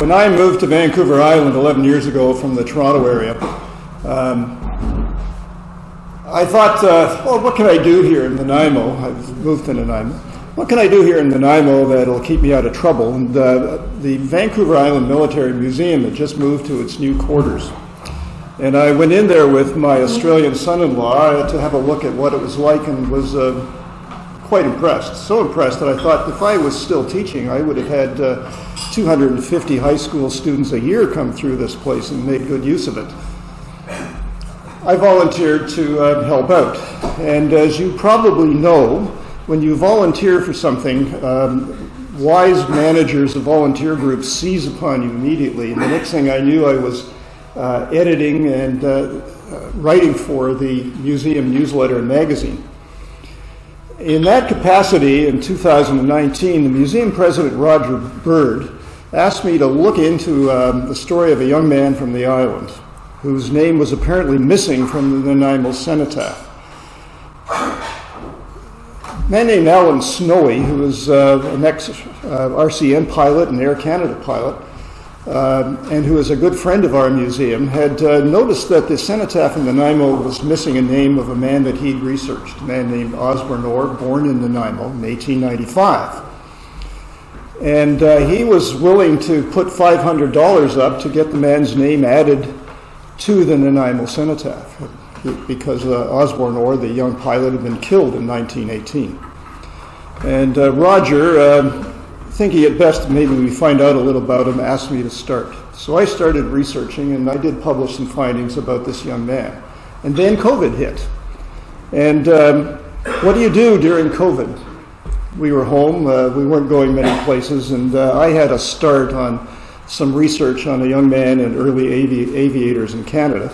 When I moved to Vancouver Island 11 years ago from the Toronto area, I thought, well, what can I do here in Nanaimo? I moved to Nanaimo. What can I do here in Nanaimo that'll keep me out of trouble? And the Vancouver Island Military Museum had just moved to its new quarters. And I went in there with my Australian son-in-law to have a look at what it was like, and was quite impressed. So impressed that I thought if I was still teaching, I would have had 250 high school students a year come through this place and made good use of it. I volunteered to help out. And as you probably know, when you volunteer for something, wise managers of volunteer groups seize upon you immediately. And the next thing I knew, I was editing and writing for the museum newsletter and magazine. In that capacity, in 2019, the museum president, Roger Bird, asked me to look into the story of a young man from the island whose name was apparently missing from the Nanaimo cenotaph. A man named Alan Snowy, who was an ex-RCN pilot and Air Canada pilot, and who is a good friend of our museum, had noticed that the cenotaph in Nanaimo was missing a name of a man that he'd researched, a man named Osborne Orr, born in Nanaimo in 1895. And he was willing to put $500 up to get the man's name added to the Nanaimo cenotaph, because Osborne Orr, the young pilot, had been killed in 1918. And Roger, thinking it best maybe we find out a little about him, asked me to start. So I started researching, and I did publish some findings about this young man. And then COVID hit. And what do you do during COVID? We were home, we weren't going many places, and I had a start on some research on a young man and early aviators in Canada.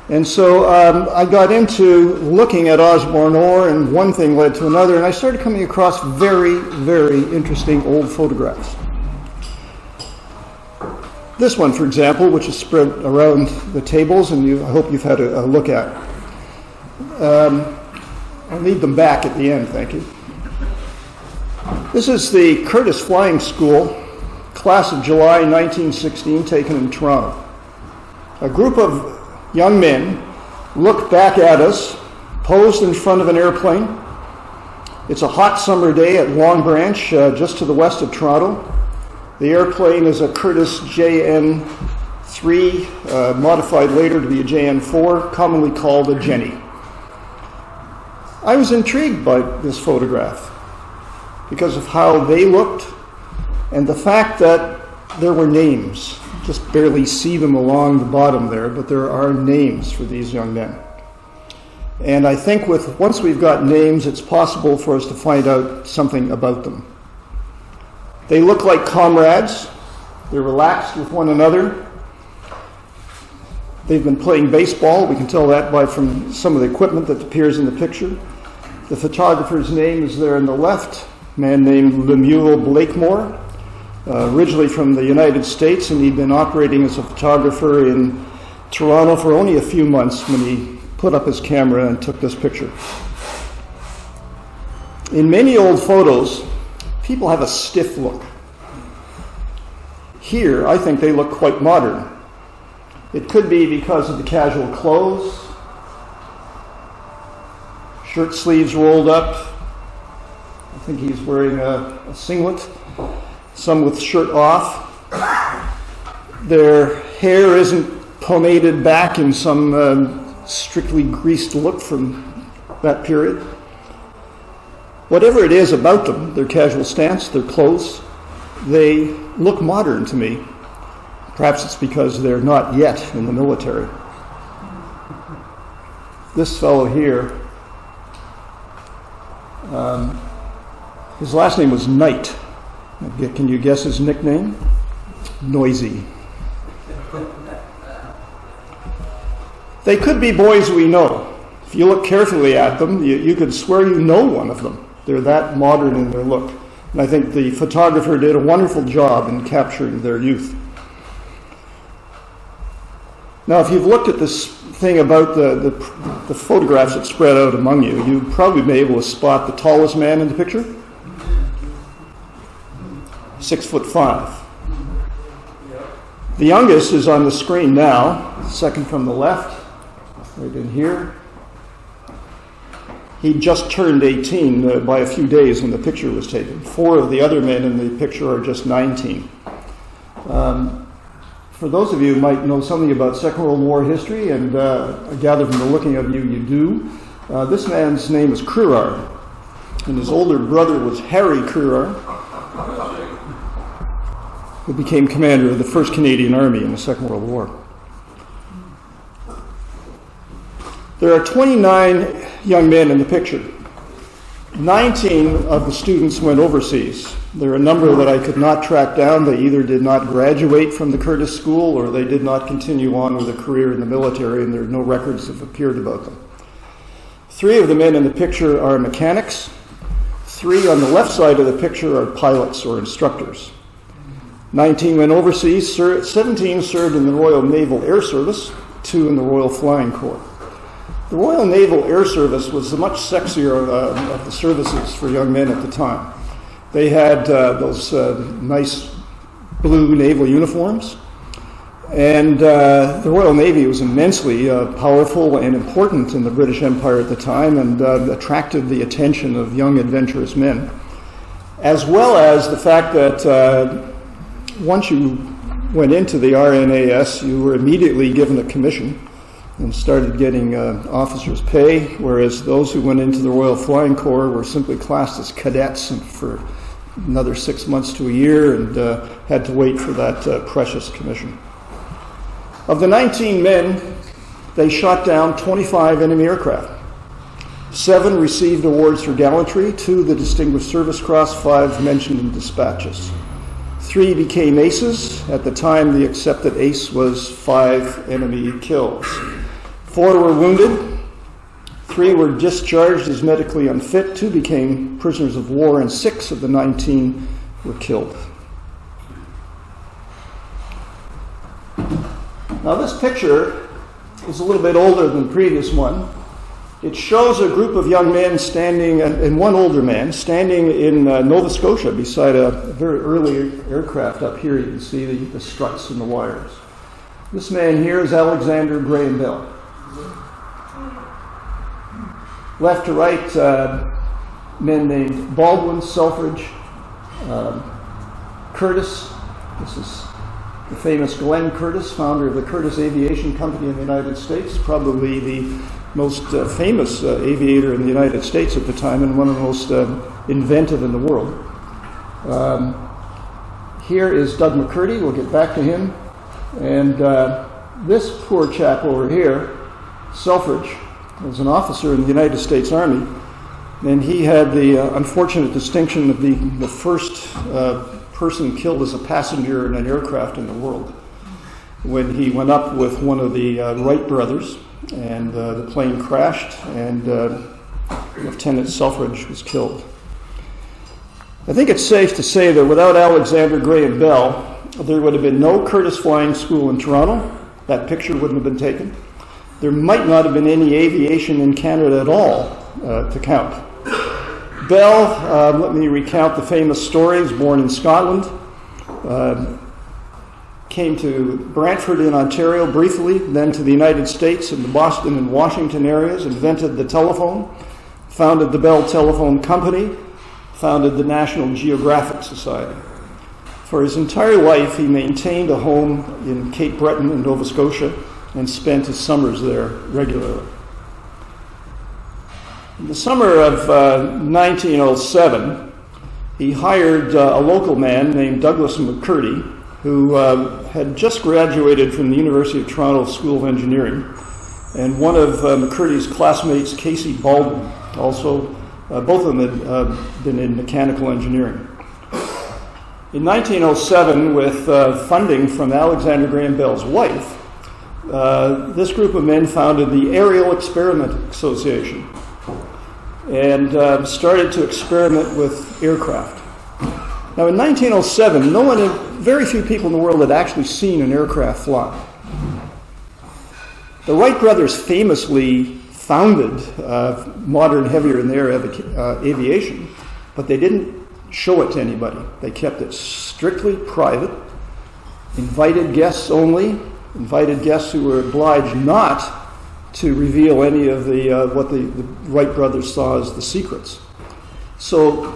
And so I got into looking at Osborne Orr, and one thing led to another, and I started coming across very, very interesting old photographs. This one, for example, which is spread around the tables, and I hope you've had a look at. I'll need them back at the end, thank you. This is the Curtis Flying School, class of July 1916, taken in Toronto. A group of young men look back at us, posed in front of an airplane. It's a hot summer day at Long Branch, just to the west of Toronto. The airplane is a Curtis JN-3, modified later to be a JN-4, commonly called a Jenny. I was intrigued by this photograph because of how they looked and the fact that there were names. Just barely see them along the bottom there, but there are names for these young men. And I think once we've got names, it's possible for us to find out something about them. They look like comrades. They're relaxed with one another. They've been playing baseball. We can tell that from some of the equipment that appears in the picture. The photographer's name is there on the left, a man named Lemuel Blakemore. Originally from the United States, and he'd been operating as a photographer in Toronto for only a few months when he put up his camera and took this picture. In many old photos, people have a stiff look. Here, I think they look quite modern. It could be because of the casual clothes, shirt sleeves rolled up. I think he's wearing a singlet. Some with shirt off. Their hair isn't pomaded back in some strictly greased look from that period. Whatever it is about them, their casual stance, their clothes, they look modern to me. Perhaps it's because they're not yet in the military. This fellow here, his last name was Knight. Can you guess his nickname? Noisy. They could be boys we know. If you look carefully at them, you could swear you know one of them. They're that modern in their look. And I think the photographer did a wonderful job in capturing their youth. Now, if you've looked at this thing about the photographs that spread out among you, you'd probably be able to spot the tallest man in the picture. 6'5". The youngest is on the screen now, second from the left, right in here. He just turned 18 by a few days when the picture was taken. 4 of the other men in the picture are just 19. For those of you who might know something about Second World War history, and I gather from the looking of you, you do, this man's name is Kruger, and his older brother was Harry Kruger, who became commander of the 1st Canadian Army in the Second World War. There are 29 young men in the picture. 19 of the students went overseas. There are a number that I could not track down. They either did not graduate from the Curtis School or they did not continue on with a career in the military, and there are no records have appeared about them. 3 of the men in the picture are mechanics. 3 on the left side of the picture are pilots or instructors. 19 went overseas. 17 served in the Royal Naval Air Service, 2 in the Royal Flying Corps. The Royal Naval Air Service was the much sexier of the services for young men at the time. They had those nice blue naval uniforms, and the Royal Navy was immensely powerful and important in the British Empire at the time, and attracted the attention of young adventurous men, as well as the fact that once you went into the RNAS, you were immediately given a commission and started getting officers' pay, whereas those who went into the Royal Flying Corps were simply classed as cadets for another 6 months to a year and had to wait for that precious commission. Of the 19 men, they shot down 25 enemy aircraft. 7 received awards for gallantry, 2 the Distinguished Service Cross, 5 mentioned in dispatches. 3 became aces. At the time, the accepted ace was 5 enemy kills. 4 were wounded. 3 were discharged as medically unfit. 2 became prisoners of war, and 6 of the 19 were killed. Now, this picture is a little bit older than the previous one. It shows a group of young men standing, and one older man, standing in Nova Scotia beside a very early aircraft. Up here you can see the struts and the wires. This man here is Alexander Graham Bell. Left to right, men named Baldwin, Selfridge, Curtis. This is the famous Glenn Curtis, founder of the Curtis Aviation Company in the United States, probably the most famous aviator in the United States at the time, and one of the most inventive in the world. Here is Doug McCurdy. We'll get back to him. And this poor chap over here, Selfridge, was an officer in the United States Army, and he had the unfortunate distinction of being the first person killed as a passenger in an aircraft in the world when he went up with one of the Wright brothers, and the plane crashed, and Lieutenant Selfridge was killed. I think it's safe to say that without Alexander Graham Bell, there would have been no Curtis Flying School in Toronto. That picture wouldn't have been taken. There might not have been any aviation in Canada at all to count. Bell, let me recount the famous stories. Born in Scotland, came to Brantford in Ontario briefly, then to the United States in the Boston and Washington areas, invented the telephone, founded the Bell Telephone Company, founded the National Geographic Society. For his entire life, he maintained a home in Cape Breton in Nova Scotia and spent his summers there regularly. In the summer of 1907, he hired a local man named Douglas McCurdy, who had just graduated from the University of Toronto School of Engineering, and one of McCurdy's classmates, Casey Baldwin, also, both of them had been in mechanical engineering. In 1907, with funding from Alexander Graham Bell's wife, this group of men founded the Aerial Experiment Association and started to experiment with aircraft. Now, in 1907, very few people in the world had actually seen an aircraft fly. The Wright brothers famously founded modern heavier in the air aviation, but they didn't show it to anybody. They kept it strictly private. invited guests only, invited guests who were obliged not to reveal any of what the Wright brothers saw as the secrets. So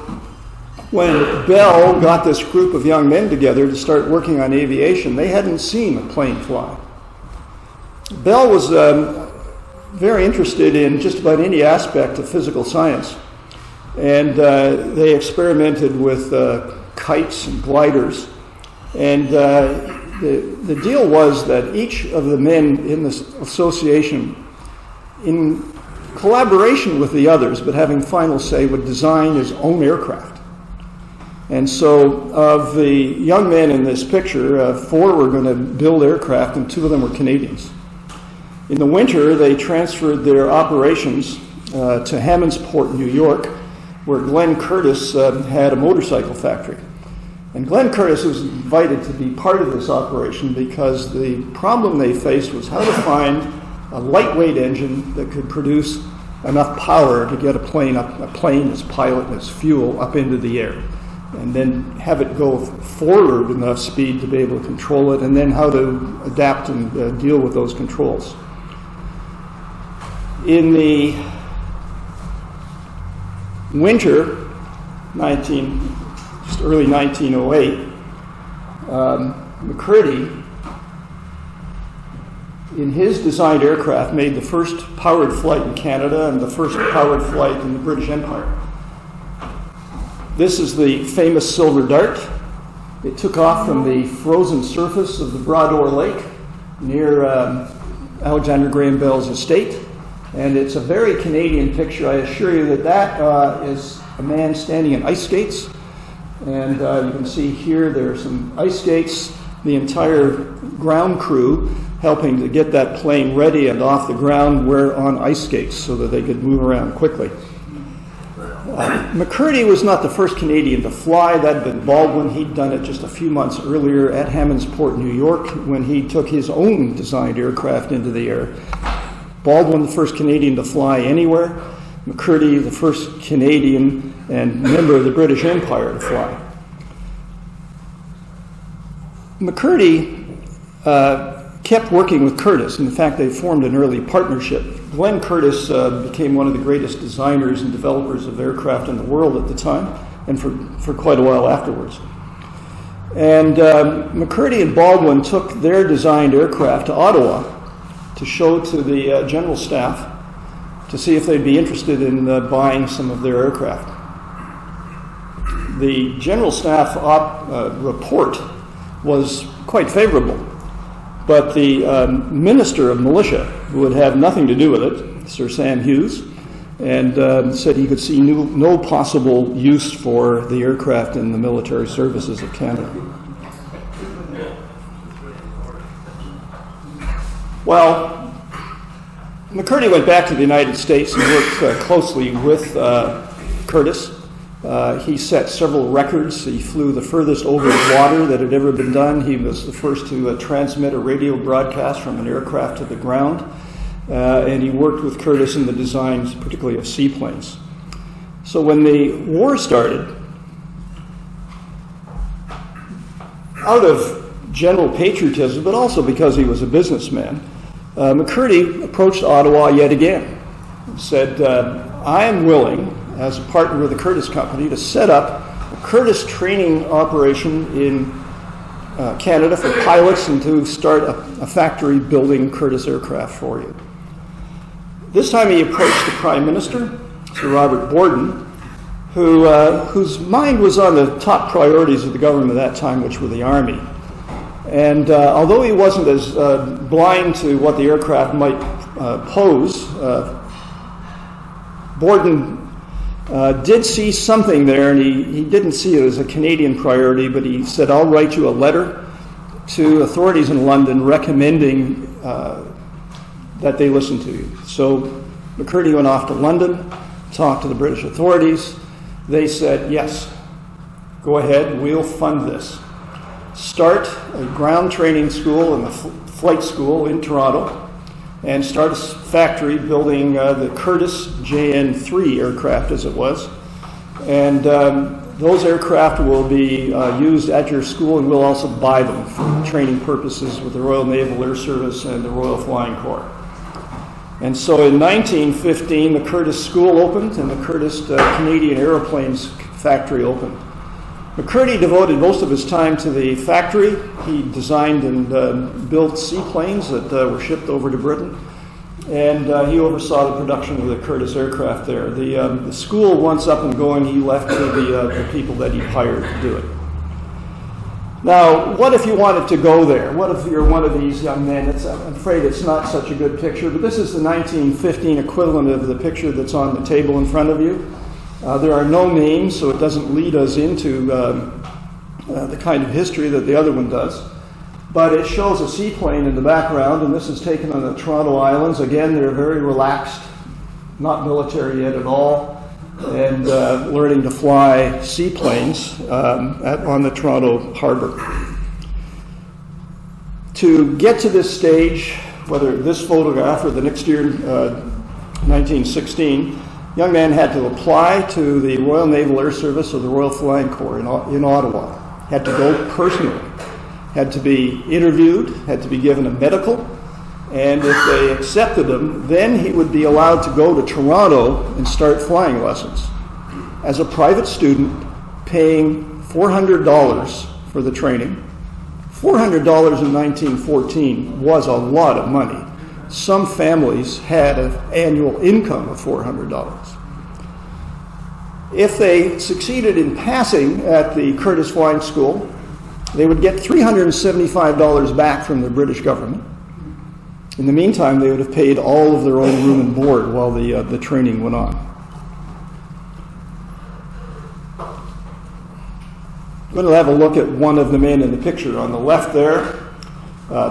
when Bell got this group of young men together to start working on aviation, they hadn't seen a plane fly. Bell was very interested in just about any aspect of physical science, and they experimented with kites and gliders. And the deal was that each of the men in this association, in collaboration with the others, but having final say, would design his own aircraft. And so of the young men in this picture, 4 were going to build aircraft, and 2 of them were Canadians. In the winter, they transferred their operations to Hammondsport, New York, where Glenn Curtis had a motorcycle factory. And Glenn Curtis was invited to be part of this operation because the problem they faced was how to find a lightweight engine that could produce enough power to get a plane, its pilot and its fuel up into the air, and then have it go forward enough speed to be able to control it, and then how to adapt and deal with those controls. In the winter, just early 1908, McCurdy, in his designed aircraft, made the first powered flight in Canada and the first powered flight in the British Empire. This is the famous Silver Dart. It took off from the frozen surface of the Brador Lake near Alexander Graham Bell's estate. And it's a very Canadian picture. I assure you that is a man standing in ice skates. And you can see here there are some ice skates, the entire ground crew helping to get that plane ready and off the ground were on ice skates so that they could move around quickly. McCurdy was not the first Canadian to fly. That had been Baldwin. He'd done it just a few months earlier at Hammondsport, New York, when he took his own designed aircraft into the air. Baldwin, the first Canadian to fly anywhere. McCurdy, the first Canadian and member of the British Empire to fly. McCurdy kept working with Curtis. In fact, they formed an early partnership. Glenn Curtis became one of the greatest designers and developers of aircraft in the world at the time, and for quite a while afterwards. And McCurdy and Baldwin took their designed aircraft to Ottawa to show to the general staff to see if they'd be interested in buying some of their aircraft. The general staff report was quite favorable. But the Minister of Militia would have nothing to do with it, Sir Sam Hughes, and said he could see no possible use for the aircraft in the military services of Canada. Well, McCurdy went back to the United States and worked closely with Curtis. He set several records. He flew the furthest over water that had ever been done. He was the first to transmit a radio broadcast from an aircraft to the ground. And he worked with Curtis in the designs, particularly of seaplanes. So when the war started, out of general patriotism, but also because he was a businessman, McCurdy approached Ottawa yet again and said, I am willing, as a partner with the Curtis Company, to set up a Curtis training operation in Canada for pilots and to start a factory building Curtis aircraft for you. This time he approached the Prime Minister, Sir Robert Borden, whose mind was on the top priorities of the government at that time, which were the Army. And although he wasn't as blind to what the aircraft might pose, Borden did see something there, and he didn't see it as a Canadian priority, but he said, I'll write you a letter to authorities in London recommending that they listen to you. So McCurdy went off to London, talked to the British authorities. They said, yes, go ahead, we'll fund this. Start a ground training school and a flight school in Toronto, and start a factory building the Curtis JN-3 aircraft, as it was. And those aircraft will be used at your school, and we'll also buy them for training purposes with the Royal Naval Air Service and the Royal Flying Corps. And so in 1915, the Curtis School opened and the Curtis Canadian Aeroplanes Factory opened. McCurdy devoted most of his time to the factory. He designed and built seaplanes that were shipped over to Britain, and he oversaw the production of the Curtis aircraft there. The school, once up and going, he left to the people that he hired to do it. Now, what if you wanted to go there? What if you're one of these young men? I'm afraid it's not such a good picture, but this is the 1915 equivalent of the picture that's on the table in front of you. There are no names, so it doesn't lead us into the kind of history that the other one does. But it shows a seaplane in the background, and this is taken on the Toronto Islands. Again, they're very relaxed, not military yet at all, and learning to fly seaplanes on the Toronto harbor. To get to this stage, whether this photograph or the next year, 1916, young man had to apply to the Royal Naval Air Service or the Royal Flying Corps in Ottawa. Had to go personally. Had to be interviewed, had to be given a medical, and if they accepted him, then he would be allowed to go to Toronto and start flying lessons. As a private student, paying $400 for the training. $400 in 1914 was a lot of money. Some families had an annual income of $400. If they succeeded in passing at the Curtis Flying School, they would get $375 back from the British government. In the meantime, they would have paid all of their own room and board while the training went on. I'm going to have a look at one of the men in the picture on the left there.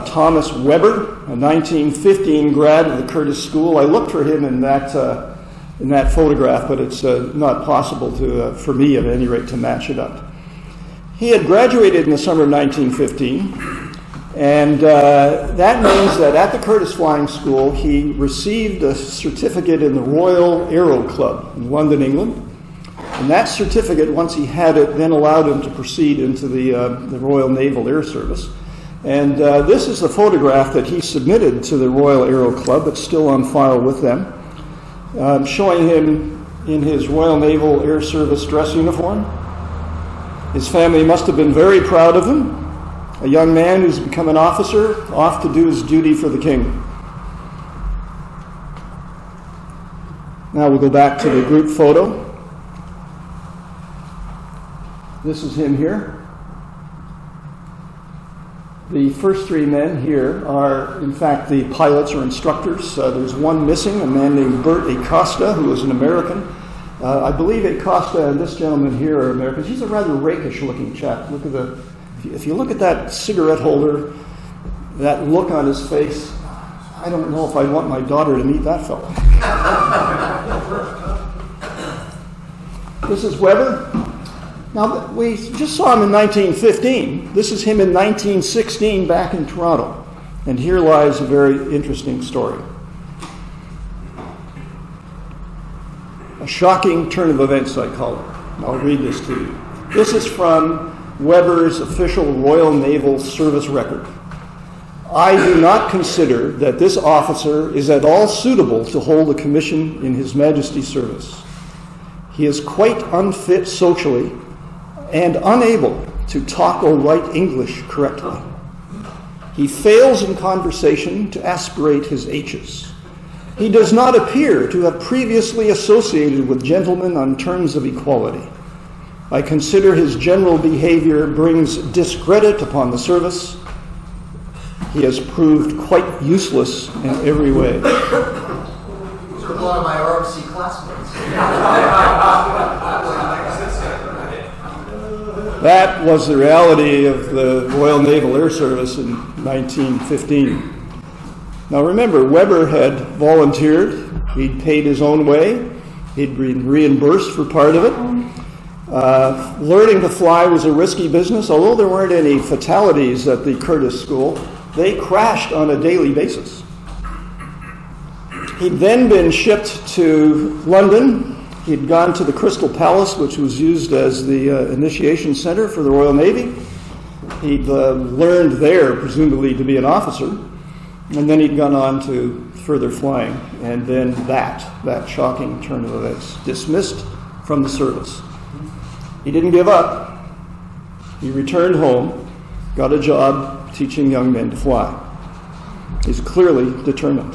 Thomas Weber, a 1915 grad of the Curtis School. I looked for him in that photograph, but it's not possible for me, at any rate, to match it up. He had graduated in the summer of 1915, and that means that at the Curtis Flying School, he received a certificate in the Royal Aero Club in London, England. And that certificate, once he had it, then allowed him to proceed into the Royal Naval Air Service. And this is the photograph that he submitted to the Royal Aero Club. It's still on file with them, showing him in his Royal Naval Air Service dress uniform. His family must have been very proud of him. A young man who's become an officer, off to do his duty for the king. Now we'll go back to the group photo. This is him here. The first three men here are, in fact, the pilots or instructors. There's one missing, a man named Bert Acosta, who was an American. I believe Acosta and this gentleman here are Americans. He's a rather rakish-looking chap. Look at if you look at that cigarette holder, that look on his face, I don't know if I want my daughter to meet that fellow. This is Weber. Now, we just saw him in 1915. This is him in 1916 back in Toronto. And here lies a very interesting story. A shocking turn of events, I call it. I'll read this to you. This is from Weber's official Royal Naval Service record. I do not consider that this officer is at all suitable to hold a commission in His Majesty's service. He is quite unfit socially and unable to talk or write English correctly. He fails in conversation to aspirate his H's. He does not appear to have previously associated with gentlemen on terms of equality. I consider his general behavior brings discredit upon the service. He has proved quite useless in every way. These are one of my RUSI classmates. That was the reality of the Royal Naval Air Service in 1915. Now remember, Weber had volunteered. He'd paid his own way. He'd been reimbursed for part of it. Learning to fly was a risky business. Although there weren't any fatalities at the Curtis School, they crashed on a daily basis. He'd then been shipped to London. He'd gone to the Crystal Palace, which was used as the initiation center for the Royal Navy. He'd learned there, presumably, to be an officer, and then he'd gone on to further flying, and then that shocking turn of events, dismissed from the service. He didn't give up. He returned home, got a job teaching young men to fly. He's clearly determined.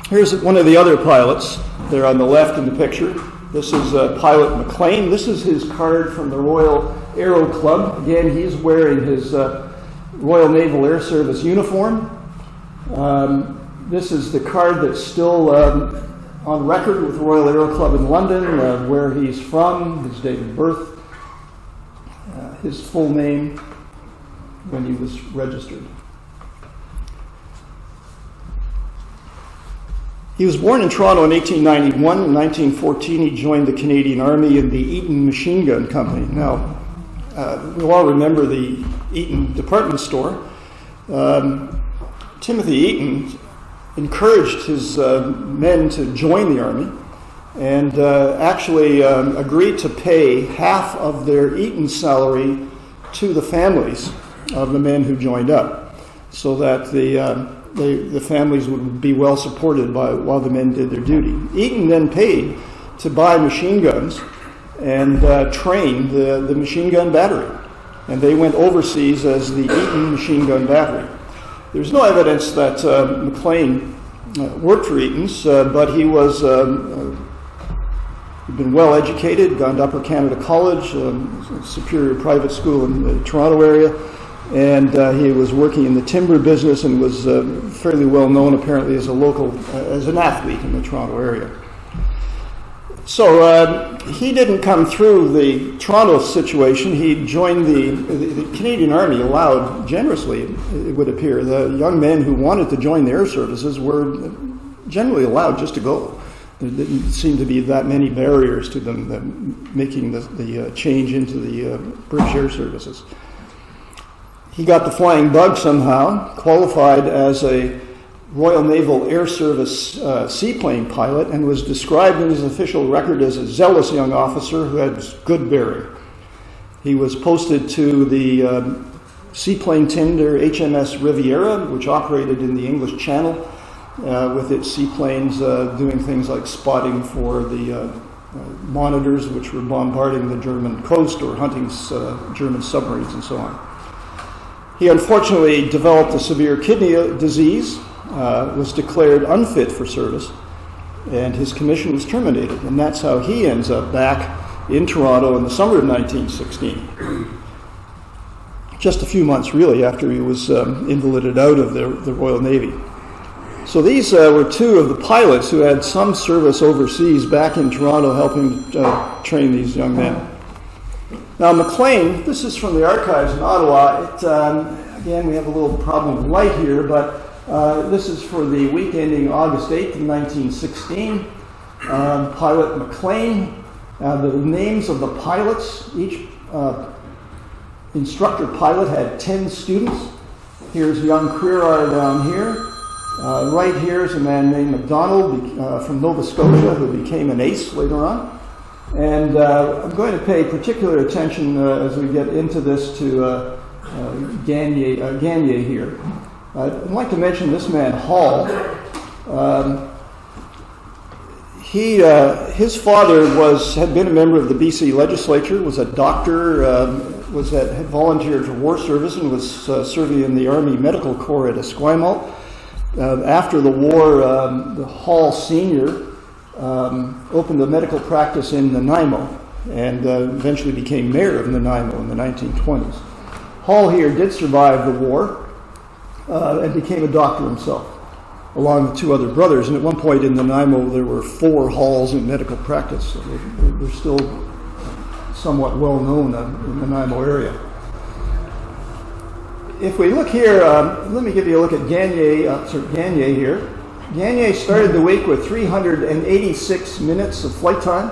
Here's one of the other pilots. They're on the left in the picture. This is Pilot McLean. This is his card from the Royal Aero Club. Again, he's wearing his Royal Naval Air Service uniform. This is the card that's still on record with the Royal Aero Club in London, where he's from, his date of birth, his full name when he was registered. He was born in Toronto in 1891. In 1914, he joined the Canadian Army in the Eaton Machine Gun Company. Now, we all remember the Eaton department store. Timothy Eaton encouraged his men to join the Army and actually agreed to pay half of their Eaton salary to the families of the men who joined up, so that the families would be well supported while the men did their duty. Eaton then paid to buy machine guns and train the machine gun battery. And they went overseas as the Eaton Machine Gun Battery. There's no evidence that McLean worked for Eaton's, but he was he'd been well educated, gone to Upper Canada College, Superior Private School in the Toronto area, and he was working in the timber business and was fairly well known apparently as as an athlete in the Toronto area. So he didn't come through the Toronto situation. He joined the Canadian Army, allowed generously, it would appear. The young men who wanted to join the air services were generally allowed just to go. There didn't seem to be that many barriers to them making the change into the British Air Services. He got the flying bug somehow, qualified as a Royal Naval Air Service seaplane pilot, and was described in his official record as a zealous young officer who had good bearing. He was posted to the seaplane tender HMS Riviera, which operated in the English Channel with its seaplanes doing things like spotting for the monitors which were bombarding the German coast or hunting German submarines and so on. He unfortunately developed a severe kidney disease, was declared unfit for service, and his commission was terminated. And that's how he ends up back in Toronto in the summer of 1916. Just a few months, really, after he was invalided out of the Royal Navy. So these were two of the pilots who had some service overseas back in Toronto helping train these young men. Now, McLean, this is from the archives in Ottawa. Again, we have a little problem with light here, but this is for the week ending August 8th of 1916. Pilot McLean. The names of the pilots, each instructor pilot had 10 students. Here's young Crerar down here. Right here is a man named MacDonald from Nova Scotia who became an ace later on. And I'm going to pay particular attention as we get into this to Gagné here. I'd like to mention this man, Hall. His father had been a member of the BC legislature, was a doctor, had volunteered for war service and was serving in the Army Medical Corps at Esquimalt. After the war, the Hall Sr. Opened a medical practice in Nanaimo and eventually became mayor of Nanaimo in the 1920s. Hall here did survive the war and became a doctor himself, along with two other brothers. And at one point in Nanaimo, there were 4 halls in medical practice. So they're still somewhat well known in the Nanaimo area. If we look here, let me give you a look at Gagné here. Gagné started the week with 386 minutes of flight time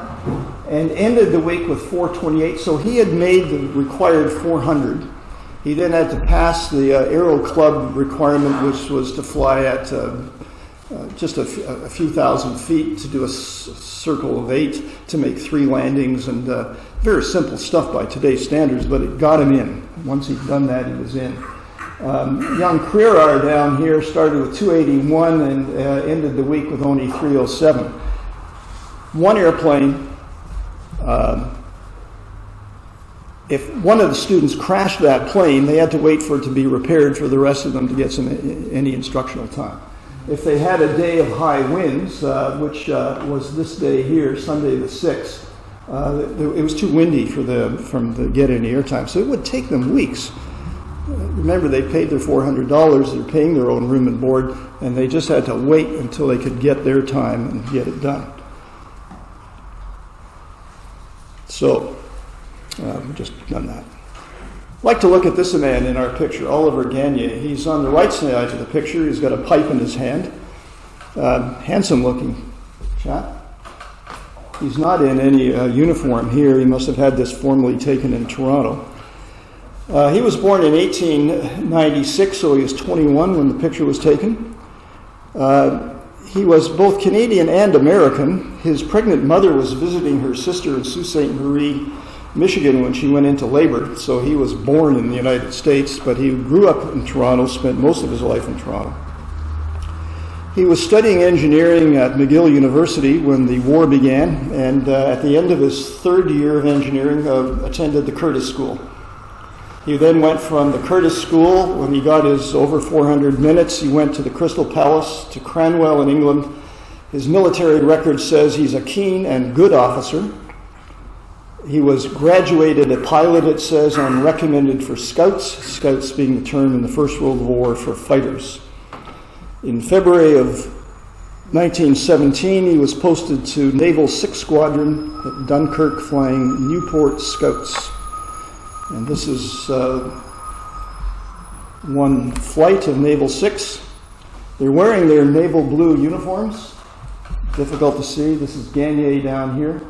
and ended the week with 428. So he had made the required 400. He then had to pass the Aero Club requirement, which was to fly at just a few thousand feet to do a circle of 8 to make 3 landings, and very simple stuff by today's standards, but it got him in. Once he'd done that, he was in. Young Crerar down here started with 281 and ended the week with only 307. One airplane, if one of the students crashed that plane, they had to wait for it to be repaired for the rest of them to get any instructional time. If they had a day of high winds, which was this day here, Sunday the 6th, it was too windy for them to get any airtime, so it would take them weeks. Remember, they paid their $400, they're paying their own room and board, and they just had to wait until they could get their time and get it done. So, we've just done that. I'd like to look at this man in our picture, Oliver Gagne. He's on the right side of the picture. He's got a pipe in his hand. Handsome looking chap. He's not in any uniform here. He must have had this formally taken in Toronto. He was born in 1896, so he was 21 when the picture was taken. He was both Canadian and American. His pregnant mother was visiting her sister in Sault Ste. Marie, Michigan, when she went into labor, so he was born in the United States, but he grew up in Toronto, spent most of his life in Toronto. He was studying engineering at McGill University when the war began, and at the end of his 3rd year of engineering, attended the Curtis School. He then went from the Curtis School. When he got his over 400 minutes, he went to the Crystal Palace, to Cranwell in England. His military record says he's a keen and good officer. He was graduated a pilot, it says, and recommended for scouts, scouts being the term in the First World War for fighters. In February of 1917, he was posted to Naval 6th Squadron at Dunkirk, flying Newport Scouts. And this is one flight of Naval 6. They're wearing their naval blue uniforms. Difficult to see. This is Gagne down here.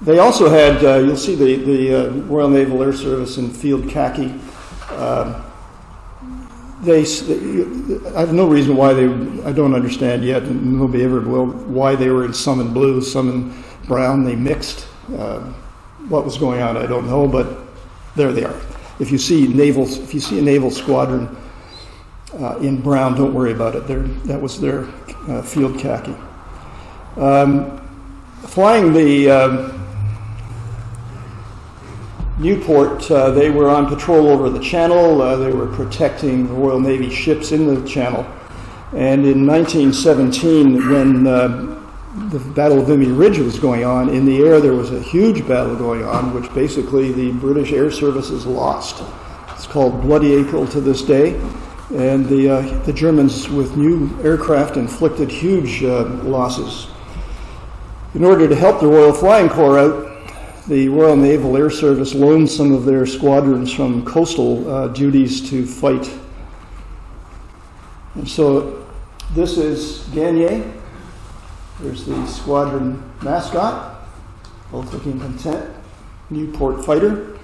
They also had, you'll see the Royal Naval Air Service in field khaki. I have no reason why I don't understand yet, and nobody ever will, why they were in some in blue, some in brown. They mixed. What was going on, I don't know, but there they are. If you see a naval squadron in brown, don't worry about it. That was their field khaki. Flying the Newport, they were on patrol over the Channel. They were protecting the Royal Navy ships in the Channel. And in 1917, when the Battle of Vimy Ridge was going on, in the air there was a huge battle going on, which basically the British Air Services lost. It's called Bloody April to this day. And the Germans, with new aircraft, inflicted huge losses. In order to help the Royal Flying Corps out, the Royal Naval Air Service loaned some of their squadrons from coastal duties to fight. And so this is Gagne. There's the squadron mascot, both looking content, Newport fighter.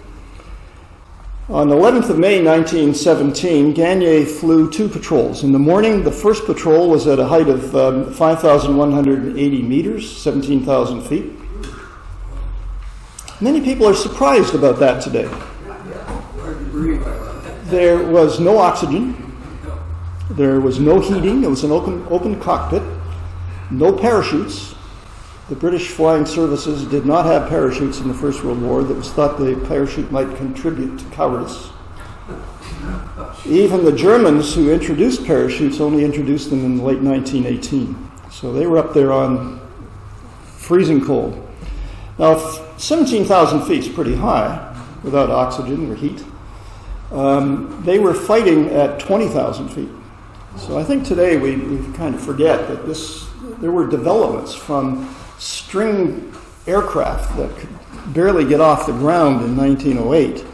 On the 11th of May 1917, Gagne flew 2 patrols. In the morning, the first patrol was at a height of 5,180 meters, 17,000 feet. Many people are surprised about that today. There was no oxygen. There was no heating. It was an open cockpit. No parachutes. The British flying services did not have parachutes in the First World War. That was thought the parachute might contribute to cowardice. Even the Germans, who introduced parachutes, only introduced them in late 1918. So they were up there on freezing cold. Now, 17,000 feet is pretty high without oxygen or heat. They were fighting at 20,000 feet. So I think today we kind of forget that there were developments from string aircraft that could barely get off the ground in 1908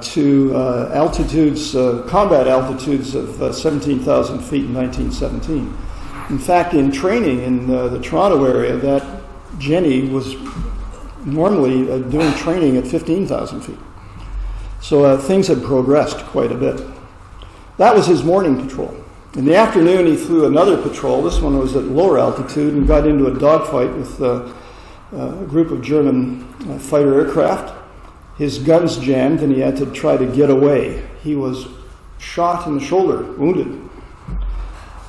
to altitudes, combat altitudes of 17,000 feet in 1917. In fact, in training in the Toronto area, that Jenny was normally doing training at 15,000 feet. So things had progressed quite a bit. That was his morning patrol. In the afternoon, he flew another patrol. This one was at lower altitude and got into a dogfight with a group of German fighter aircraft. His guns jammed and he had to try to get away. He was shot in the shoulder, wounded.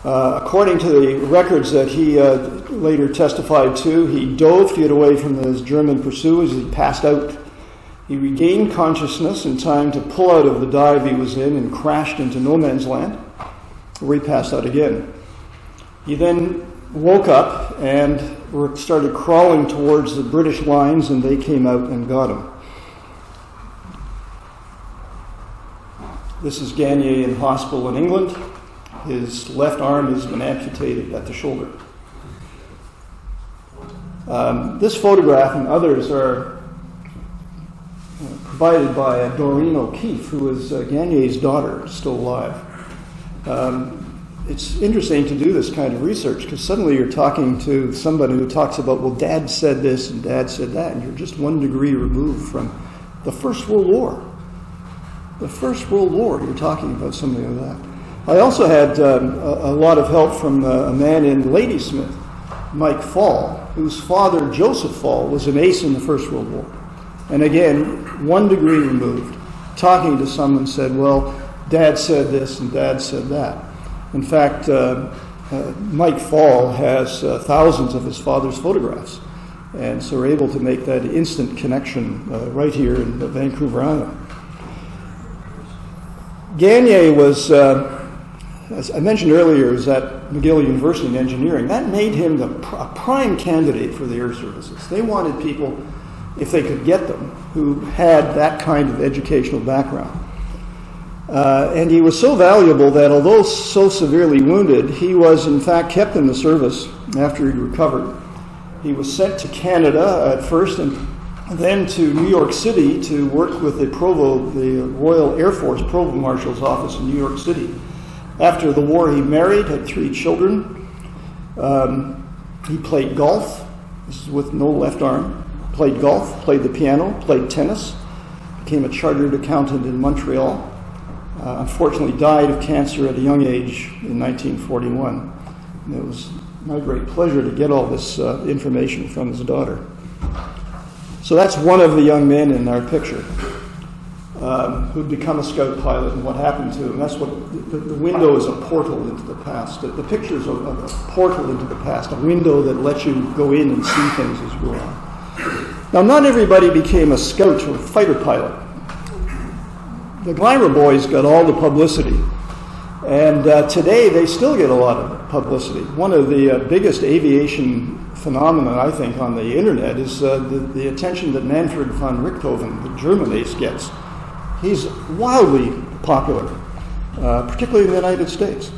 According to the records that he later testified to, he dove to get away from his German pursuers. He passed out. He regained consciousness in time to pull out of the dive he was in and crashed into no man's land, where he passed out again. He then woke up and started crawling towards the British lines, and they came out and got him. This is Gagné in hospital in England. His left arm has been amputated at the shoulder. This photograph and others are provided by Doreen O'Keefe, who is Gagné's daughter, still alive. It's interesting to do this kind of research because suddenly you're talking to somebody who talks about, well, Dad said this and Dad said that, and you're just 1 degree removed from the First World War. The First World War, you're talking about something like that. I also had a lot of help from a man in Ladysmith, Mike Fall, whose father, Joseph Fall, was an ace in the First World War. And again, 1 degree removed, talking to someone said, well, Dad said this and Dad said that. In fact, Mike Fall has thousands of his father's photographs. And so we're able to make that instant connection right here in Vancouver Island. Gagné was, as I mentioned earlier, is at McGill University in engineering. That made him a prime candidate for the air services. They wanted people, if they could get them, who had that kind of educational background. And he was so valuable that although so severely wounded, he was in fact kept in the service after he recovered. He was sent to Canada at first and then to New York City to work with the Royal Air Force Provost Marshal's office in New York City. After the war, he married, had 3 children. He played golf. This is with no left arm. Played golf, played the piano, played tennis, became a chartered accountant in Montreal. Unfortunately died of cancer at a young age in 1941. And it was my great pleasure to get all this information from his daughter. So that's one of the young men in our picture who'd become a scout pilot and what happened to him. That's what the window is, a portal into the past. The picture is a portal into the past, a window that lets you go in and see things as you go on. Now, not everybody became a scout or fighter pilot. The Glamour Boys got all the publicity, and today they still get a lot of publicity. One of the biggest aviation phenomena, I think, on the internet is the attention that Manfred von Richthofen, the German ace, gets. He's wildly popular, particularly in the United States.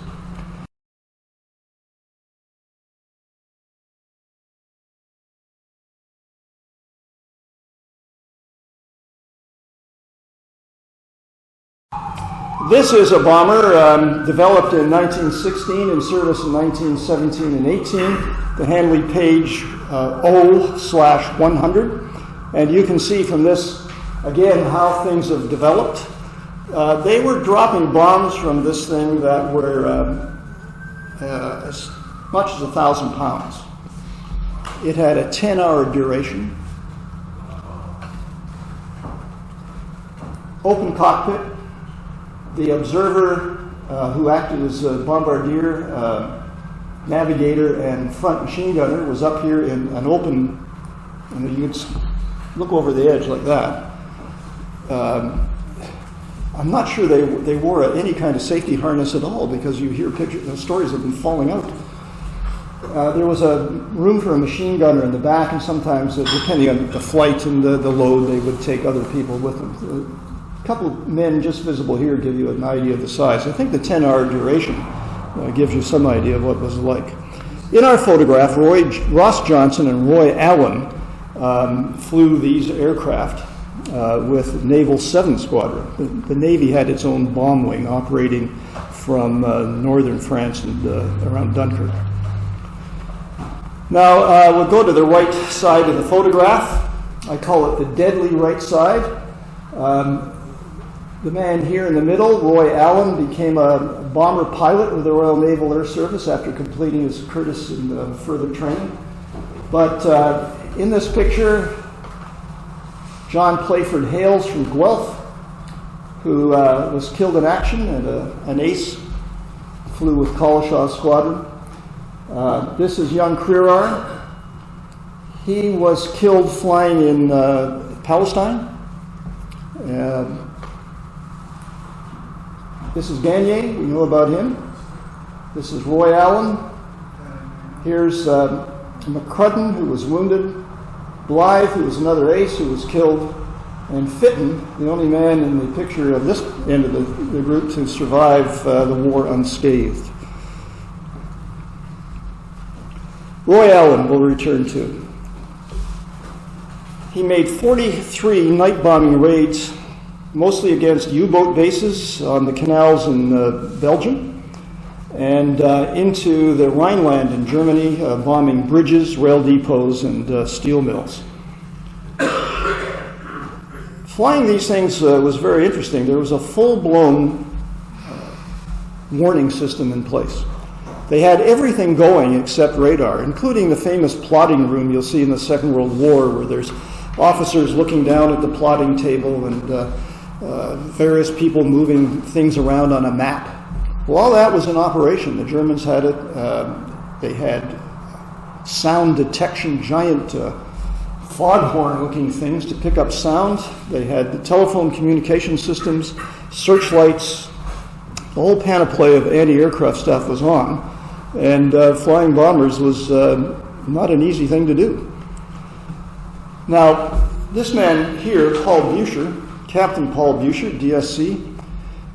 This is a bomber developed in 1916 in service in 1917 and 18, the Handley Page O/100. And you can see from this, again, how things have developed. They were dropping bombs from this thing that were as much as 1,000 pounds. It had a 10-hour duration. Open cockpit. The observer, who acted as a bombardier, navigator, and front machine gunner, was up here in an open, and you could look over the edge like that. I'm not sure they wore any kind of safety harness at all, because you hear stories of them falling out. There was a room for a machine gunner in the back, and sometimes, depending on the flight and the load, they would take other people with them. A couple of men just visible here give you an idea of the size. I think the 10-hour duration gives you some idea of what it was like. In our photograph, Ross Johnson and Roy Allen flew these aircraft with Naval 7 Squadron. The Navy had its own bomb wing operating from northern France and around Dunkirk. Now we'll go to the right side of the photograph. I call it the deadly right side. The man here in the middle, Roy Allen, became a bomber pilot with the Royal Naval Air Service after completing his Curtis and further training. But in this picture, John Playford Hales from Guelph, who was killed in action and an ace, flew with Collishaw's squadron. This is young Crerar. He was killed flying in Palestine. This is Gagné, we know about him. This is Roy Allen. Here's McCrudden, who was wounded. Blythe, who was another ace, who was killed. And Fitton, the only man in the picture of this end of the group to survive the war unscathed. Roy Allen we'll return to. He made 43 night bombing raids, mostly against U-boat bases on the canals in Belgium, and into the Rhineland in Germany, bombing bridges, rail depots, and steel mills. Flying these things was very interesting. There was a full-blown warning system in place. They had everything going except radar, including the famous plotting room you'll see in the Second World War, where there's officers looking down at the plotting table and various people moving things around on a map. Well, all that was in operation. The Germans had it. They had sound detection, giant foghorn-looking things to pick up sound. They had the telephone communication systems, searchlights. The whole panoply of anti-aircraft stuff was on. And flying bombers was not an easy thing to do. Now, this man here, Paul Buescher, Captain Paul Buescher, DSC,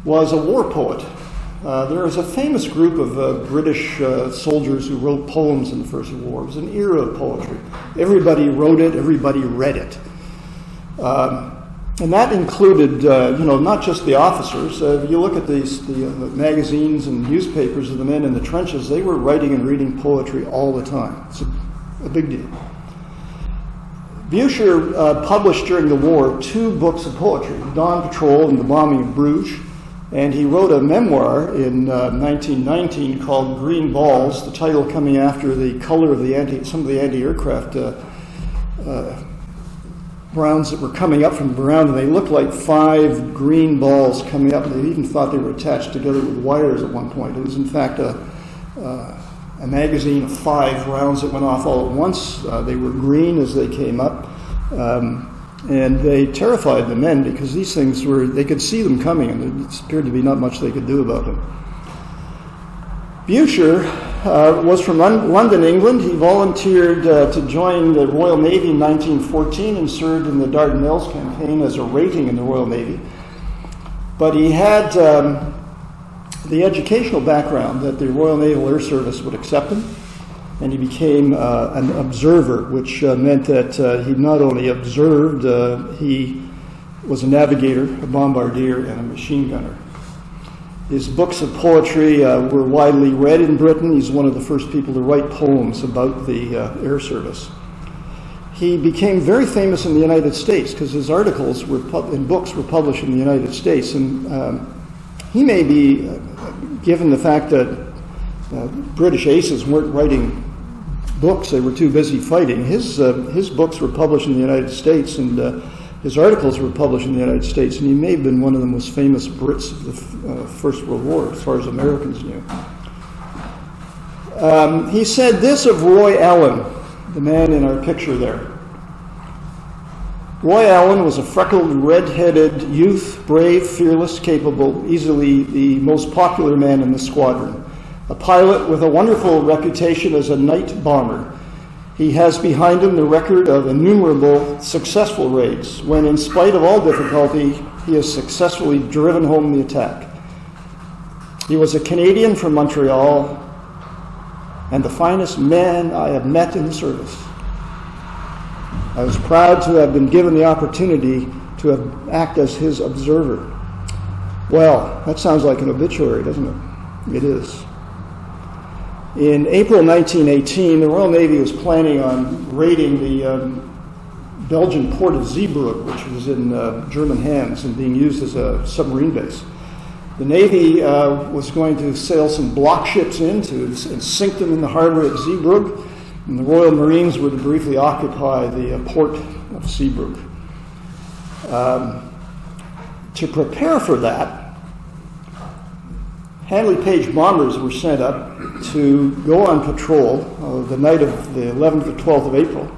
was a war poet. There was a famous group of British soldiers who wrote poems in the First World War. It was an era of poetry. Everybody wrote it, everybody read it. And that included, not just the officers. If you look at the magazines and newspapers of the men in the trenches, they were writing and reading poetry all the time. It's a big deal. Buescher published during the war 2 books of poetry, Dawn Patrol and The Bombing of Bruges, and he wrote a memoir in 1919 called Green Balls, the title coming after the color of some of the anti-aircraft rounds that were coming up from the ground, and they looked like 5 green balls coming up. They even thought they were attached together with wires at one point. It was in fact a magazine of 5 rounds that went off all at once. They were green as they came up, and they terrified the men because these things they could see them coming, and it appeared to be not much they could do about them. Buescher was from London, England. He volunteered to join the Royal Navy in 1914 and served in the Dardanelles campaign as a rating in the Royal Navy. But he had the educational background that the Royal Naval Air Service would accept him, and he became an observer, which meant that he not only observed, he was a navigator, a bombardier, and a machine gunner. His books of poetry were widely read in Britain. He's one of the first people to write poems about the Air Service. He became very famous in the United States because his articles and books were published in the United States, and he may be, given the fact that British aces weren't writing books, they were too busy fighting. His books were published in the United States, and his articles were published in the United States, and he may have been one of the most famous Brits of the First World War, as far as Americans knew. He said this of Roy Allen, the man in our picture there. Roy Allen was a freckled, red-headed youth, brave, fearless, capable, easily the most popular man in the squadron. A pilot with a wonderful reputation as a night bomber. He has behind him the record of innumerable successful raids, when in spite of all difficulty, he has successfully driven home the attack. He was a Canadian from Montreal, and the finest man I have met in the service. I was proud to have been given the opportunity to act as his observer. Well, that sounds like an obituary, doesn't it? It is. In April 1918, the Royal Navy was planning on raiding the Belgian port of Zeebrugge, which was in German hands and being used as a submarine base. The Navy was going to sail some block ships in and sink them in the harbor at Zeebrugge, and the Royal Marines were to briefly occupy the port of Zeebrugge. To prepare for that, Handley Page bombers were sent up to go on patrol the night of the 11th or 12th of April,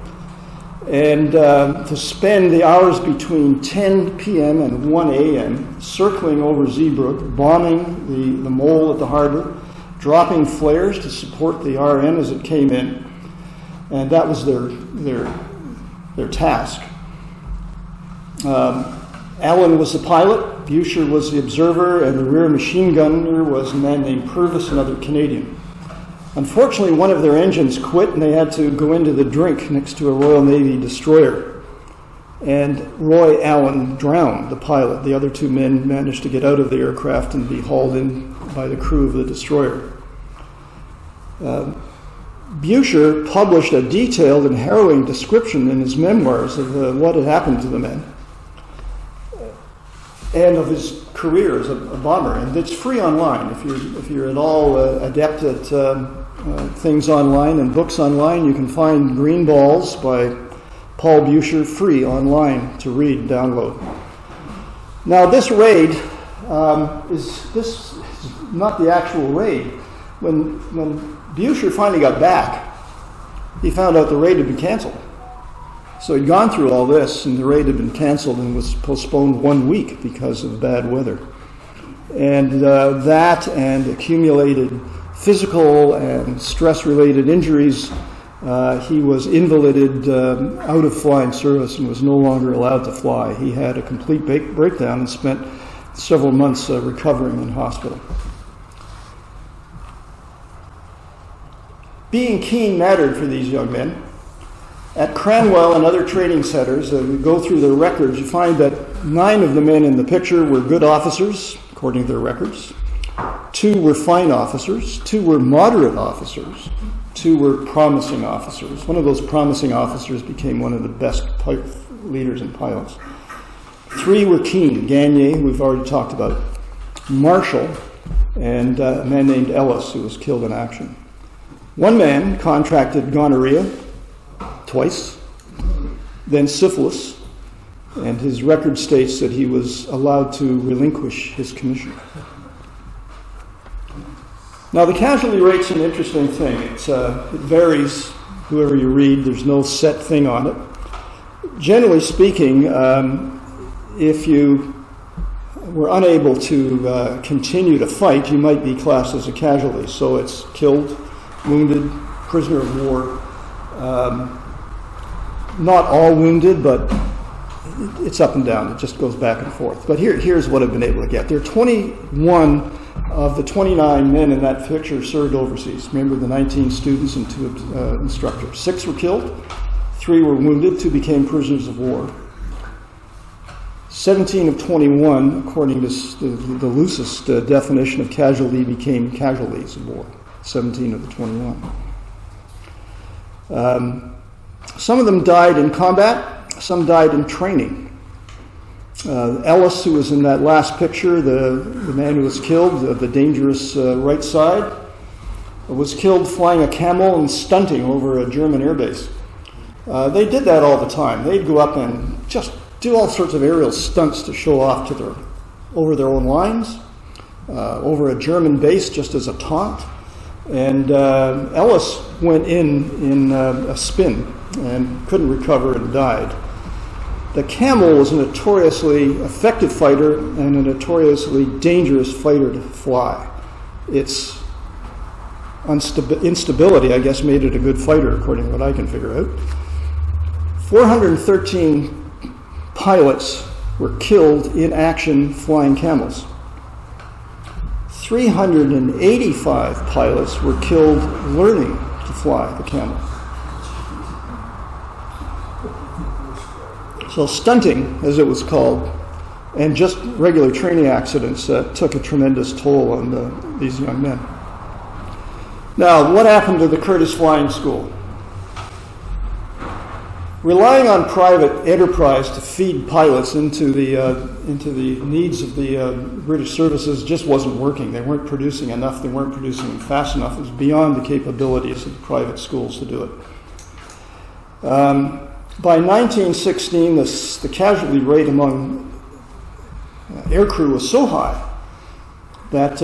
and to spend the hours between 10 p.m. and 1 a.m. circling over Zeebrugge, bombing the mole at the harbor, dropping flares to support the RN as it came in, and that was their task. Allen was the pilot, Buescher was the observer, and the rear machine gunner was a man named Purvis, another Canadian. Unfortunately, one of their engines quit, and they had to go into the drink next to a Royal Navy destroyer. And Roy Allen drowned, the pilot. The other two men managed to get out of the aircraft and be hauled in by the crew of the destroyer. Buescher published a detailed and harrowing description in his memoirs of what had happened to the men and of his career as a bomber. And it's free online. If you're at all adept at things online and books online, you can find Green Balls by Paul Buescher free online to read and download. Now this raid is not the actual raid. When Buescher finally got back, he found out the raid had been canceled. So he'd gone through all this, and the raid had been canceled and was postponed 1 week because of bad weather. And that and accumulated physical and stress-related injuries, he was invalided out of flying service and was no longer allowed to fly. He had a complete breakdown and spent several months recovering in hospital. Being keen mattered for these young men. At Cranwell and other training centers, we go through their records, you find that 9 of the men in the picture were good officers, according to their records. 2 were fine officers. 2 were moderate officers. 2 were promising officers. One of those promising officers became one of the best leaders and pilots. 3 were keen. Gagne, who we've already talked about. Marshall, and a man named Ellis, who was killed in action. 1 man contracted gonorrhea twice, then syphilis, and his record states that he was allowed to relinquish his commission. Now, the casualty rate's an interesting thing. It varies, whoever you read, there's no set thing on it. Generally speaking, if you were unable to continue to fight, you might be classed as a casualty. So it's killed, wounded, prisoner of war. Not all wounded, but it's up and down. It just goes back and forth. But here's what I've been able to get. There are 21 of the 29 men in that picture served overseas. Remember the 19 students and 2 instructors. 6 were killed, 3 were wounded, 2 became prisoners of war. 17 of 21, according to the loosest definition of casualty, became casualties of war. 17 of the 21. Some of them died in combat, some died in training. Ellis, who was in that last picture, the man who was killed, the dangerous right side, was killed flying a camel and stunting over a German airbase. They did that all the time. They'd go up and just do all sorts of aerial stunts to show off over their own lines, over a German base just as a taunt. And Ellis went in a spin and couldn't recover and died. The camel was a notoriously effective fighter and a notoriously dangerous fighter to fly. Its instability, I guess, made it a good fighter, according to what I can figure out. 413 pilots were killed in action flying camels. 385 pilots were killed learning to fly the camel. So stunting, as it was called, and just regular training accidents took a tremendous toll on these young men. Now, what happened to the Curtis Flying School? relying on private enterprise to feed pilots into the needs of the British services just wasn't working. They weren't producing enough. They weren't producing fast enough. It was beyond the capabilities of the private schools to do it. By 1916, the casualty rate among aircrew was so high that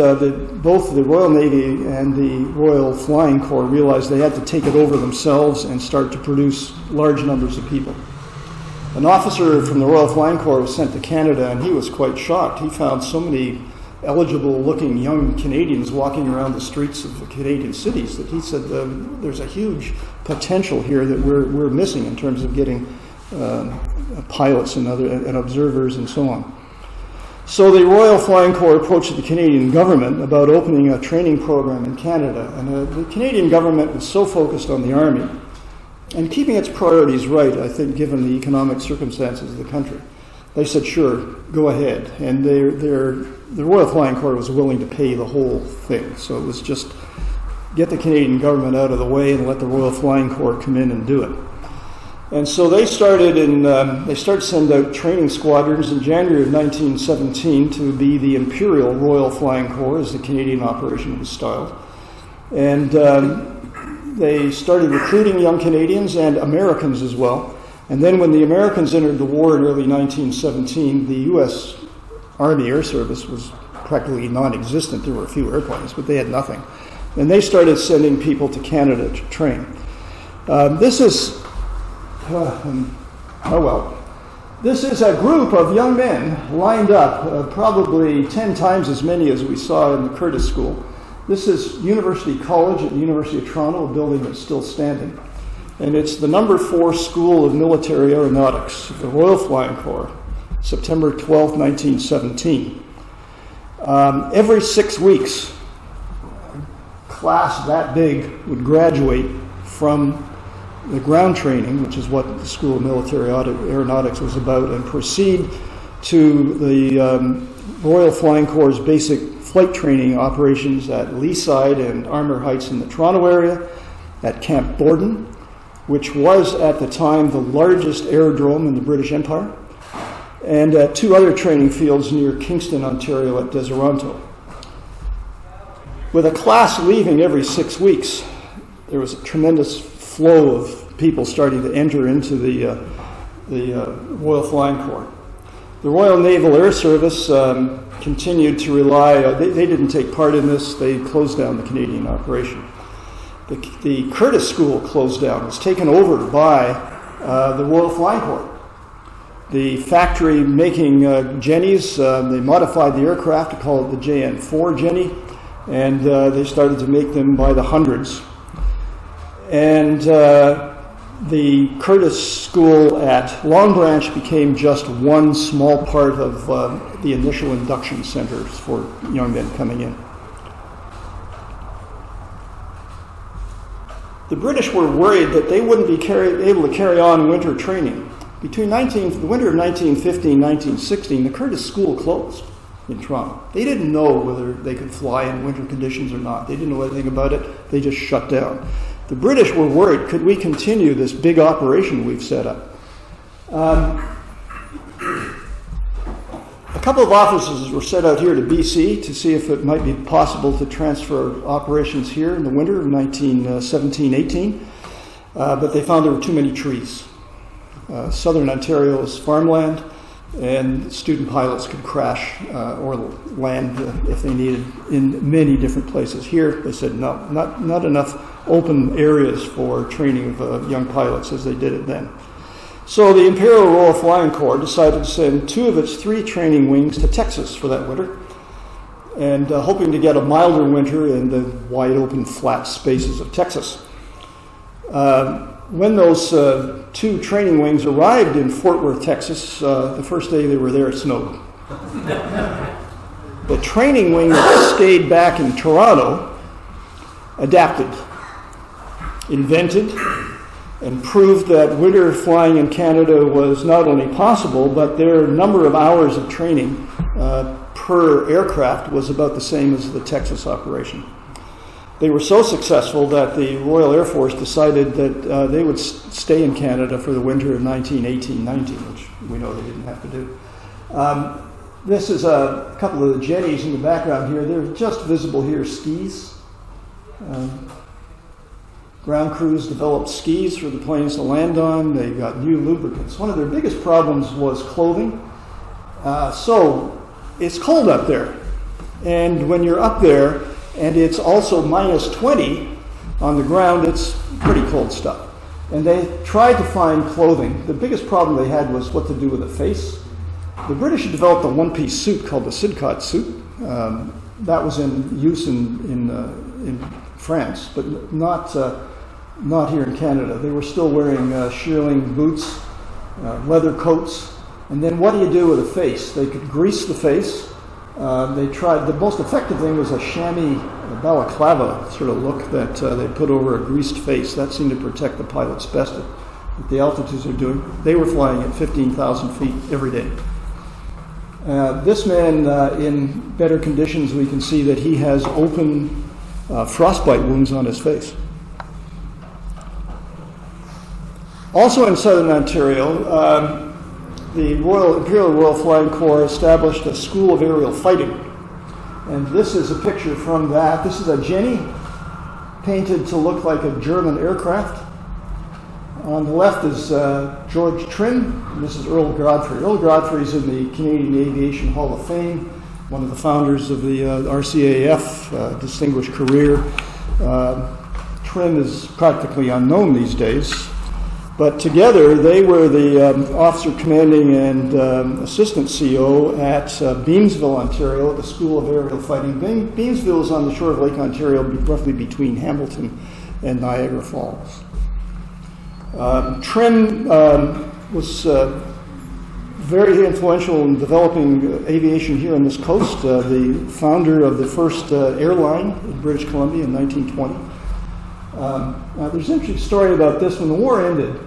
both the Royal Navy and the Royal Flying Corps realized they had to take it over themselves and start to produce large numbers of people. An officer from the Royal Flying Corps was sent to Canada, and he was quite shocked. He found so many eligible-looking young Canadians walking around the streets of the Canadian cities that he said there's a huge potential here that we're missing in terms of getting pilots and observers and so on. So the Royal Flying Corps approached the Canadian government about opening a training program in Canada. And the Canadian government was so focused on the Army and keeping its priorities right, I think, given the economic circumstances of the country. They said, sure, go ahead. And the Royal Flying Corps was willing to pay the whole thing. So it was just get the Canadian government out of the way and let the Royal Flying Corps come in and do it. And so they started to send out training squadrons in January of 1917 to be the Imperial Royal Flying Corps, as the Canadian operation was styled. And they started recruiting young Canadians and Americans as well. And then when the Americans entered the war in early 1917, the U.S. Army Air Service was practically non-existent. There were a few airplanes, but they had nothing. And they started sending people to Canada to train. This is a group of young men lined up, probably 10 times as many as we saw in the Curtis School. This is University College at the University of Toronto, a building that's still standing. And it's the number 4 School of Military Aeronautics, the Royal Flying Corps, September 12, 1917. Every 6 weeks, a class that big would graduate from the ground training, which is what the School of Military Aeronautics was about, and proceed to the Royal Flying Corps' basic flight training operations at Leaside and Armour Heights in the Toronto area, at Camp Borden, which was at the time the largest aerodrome in the British Empire, and at 2 other training fields near Kingston, Ontario at Deseronto. With a class leaving every 6 weeks, there was a tremendous flow of people starting to enter into the Royal Flying Corps. The Royal Naval Air Service continued to rely, they didn't take part in this, they closed down the Canadian operation. The Curtis School closed down, was taken over by the Royal Flying Corps. The factory making Jennies, they modified the aircraft to call it the JN-4 Jenny, and they started to make them by the hundreds. And the Curtis School at Long Branch became just one small part of the initial induction centers for young men coming in. The British were worried that they wouldn't be able to carry on winter training. Between the winter of 1915-1916, the Curtis School closed in Toronto. They didn't know whether they could fly in winter conditions or not. They didn't know anything about it. They just shut down. The British were worried, could we continue this big operation we've set up? A couple of officers were sent out here to BC to see if it might be possible to transfer operations here in the winter of 1917-18, but they found there were too many trees. Southern Ontario is farmland, and student pilots could crash or land if they needed in many different places. Here, they said no, not enough open areas for training of young pilots as they did it then. So the Imperial Royal Flying Corps decided to send 2 of its 3 training wings to Texas for that winter, and hoping to get a milder winter in the wide open flat spaces of Texas. When those 2 training wings arrived in Fort Worth, Texas, the first day they were there, it snowed. The training wing that stayed back in Toronto adapted, invented, and proved that winter flying in Canada was not only possible, but their number of hours of training per aircraft was about the same as the Texas operation. They were so successful that the Royal Air Force decided that they would stay in Canada for the winter of 1918-19, which we know they didn't have to do. This is a couple of the jetties in the background here. They're just visible here, skis. Ground crews developed skis for the planes to land on. They got new lubricants. One of their biggest problems was clothing. So it's cold up there. And when you're up there, and it's also minus 20 on the ground, it's pretty cold stuff. And they tried to find clothing. The biggest problem they had was what to do with the face. The British had developed a one-piece suit called the Sidcot suit. That was in use in France, but not here in Canada. They were still wearing shearling boots, leather coats. And then what do you do with the face? They could grease the face. They tried, the most effective thing was a chamois, a balaclava sort of look that they put over a greased face. That seemed to protect the pilots best at the altitudes they're doing. They were flying at 15,000 feet every day. This man, in better conditions, we can see that he has open frostbite wounds on his face. Also in southern Ontario, the Imperial Royal Flying Corps established a school of aerial fighting. And this is a picture from that. This is a Jenny painted to look like a German aircraft. On the left is George Trim, and this is Earl Godfrey. Earl Godfrey is in the Canadian Aviation Hall of Fame, one of the founders of the RCAF, distinguished career. Trim is practically unknown these days. But together, they were the officer commanding and assistant CO at Beamsville, Ontario, at the School of Aerial Fighting. Beamsville is on the shore of Lake Ontario, roughly between Hamilton and Niagara Falls. Trim was very influential in developing aviation here on this coast, the founder of the first airline in British Columbia in 1920. There's an interesting story about this. When the war ended,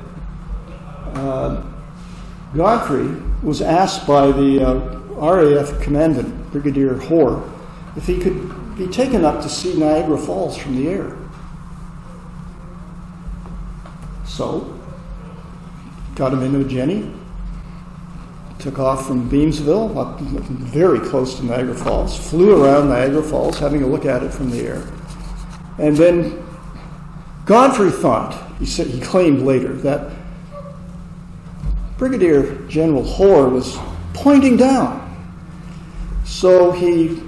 Godfrey was asked by the RAF commandant, Brigadier Orr, if he could be taken up to see Niagara Falls from the air. So, got him into a Jenny, took off from Beamsville, up very close to Niagara Falls, flew around Niagara Falls, having a look at it from the air. And then Godfrey thought, he claimed later, that Brigadier General Orr was pointing down. So he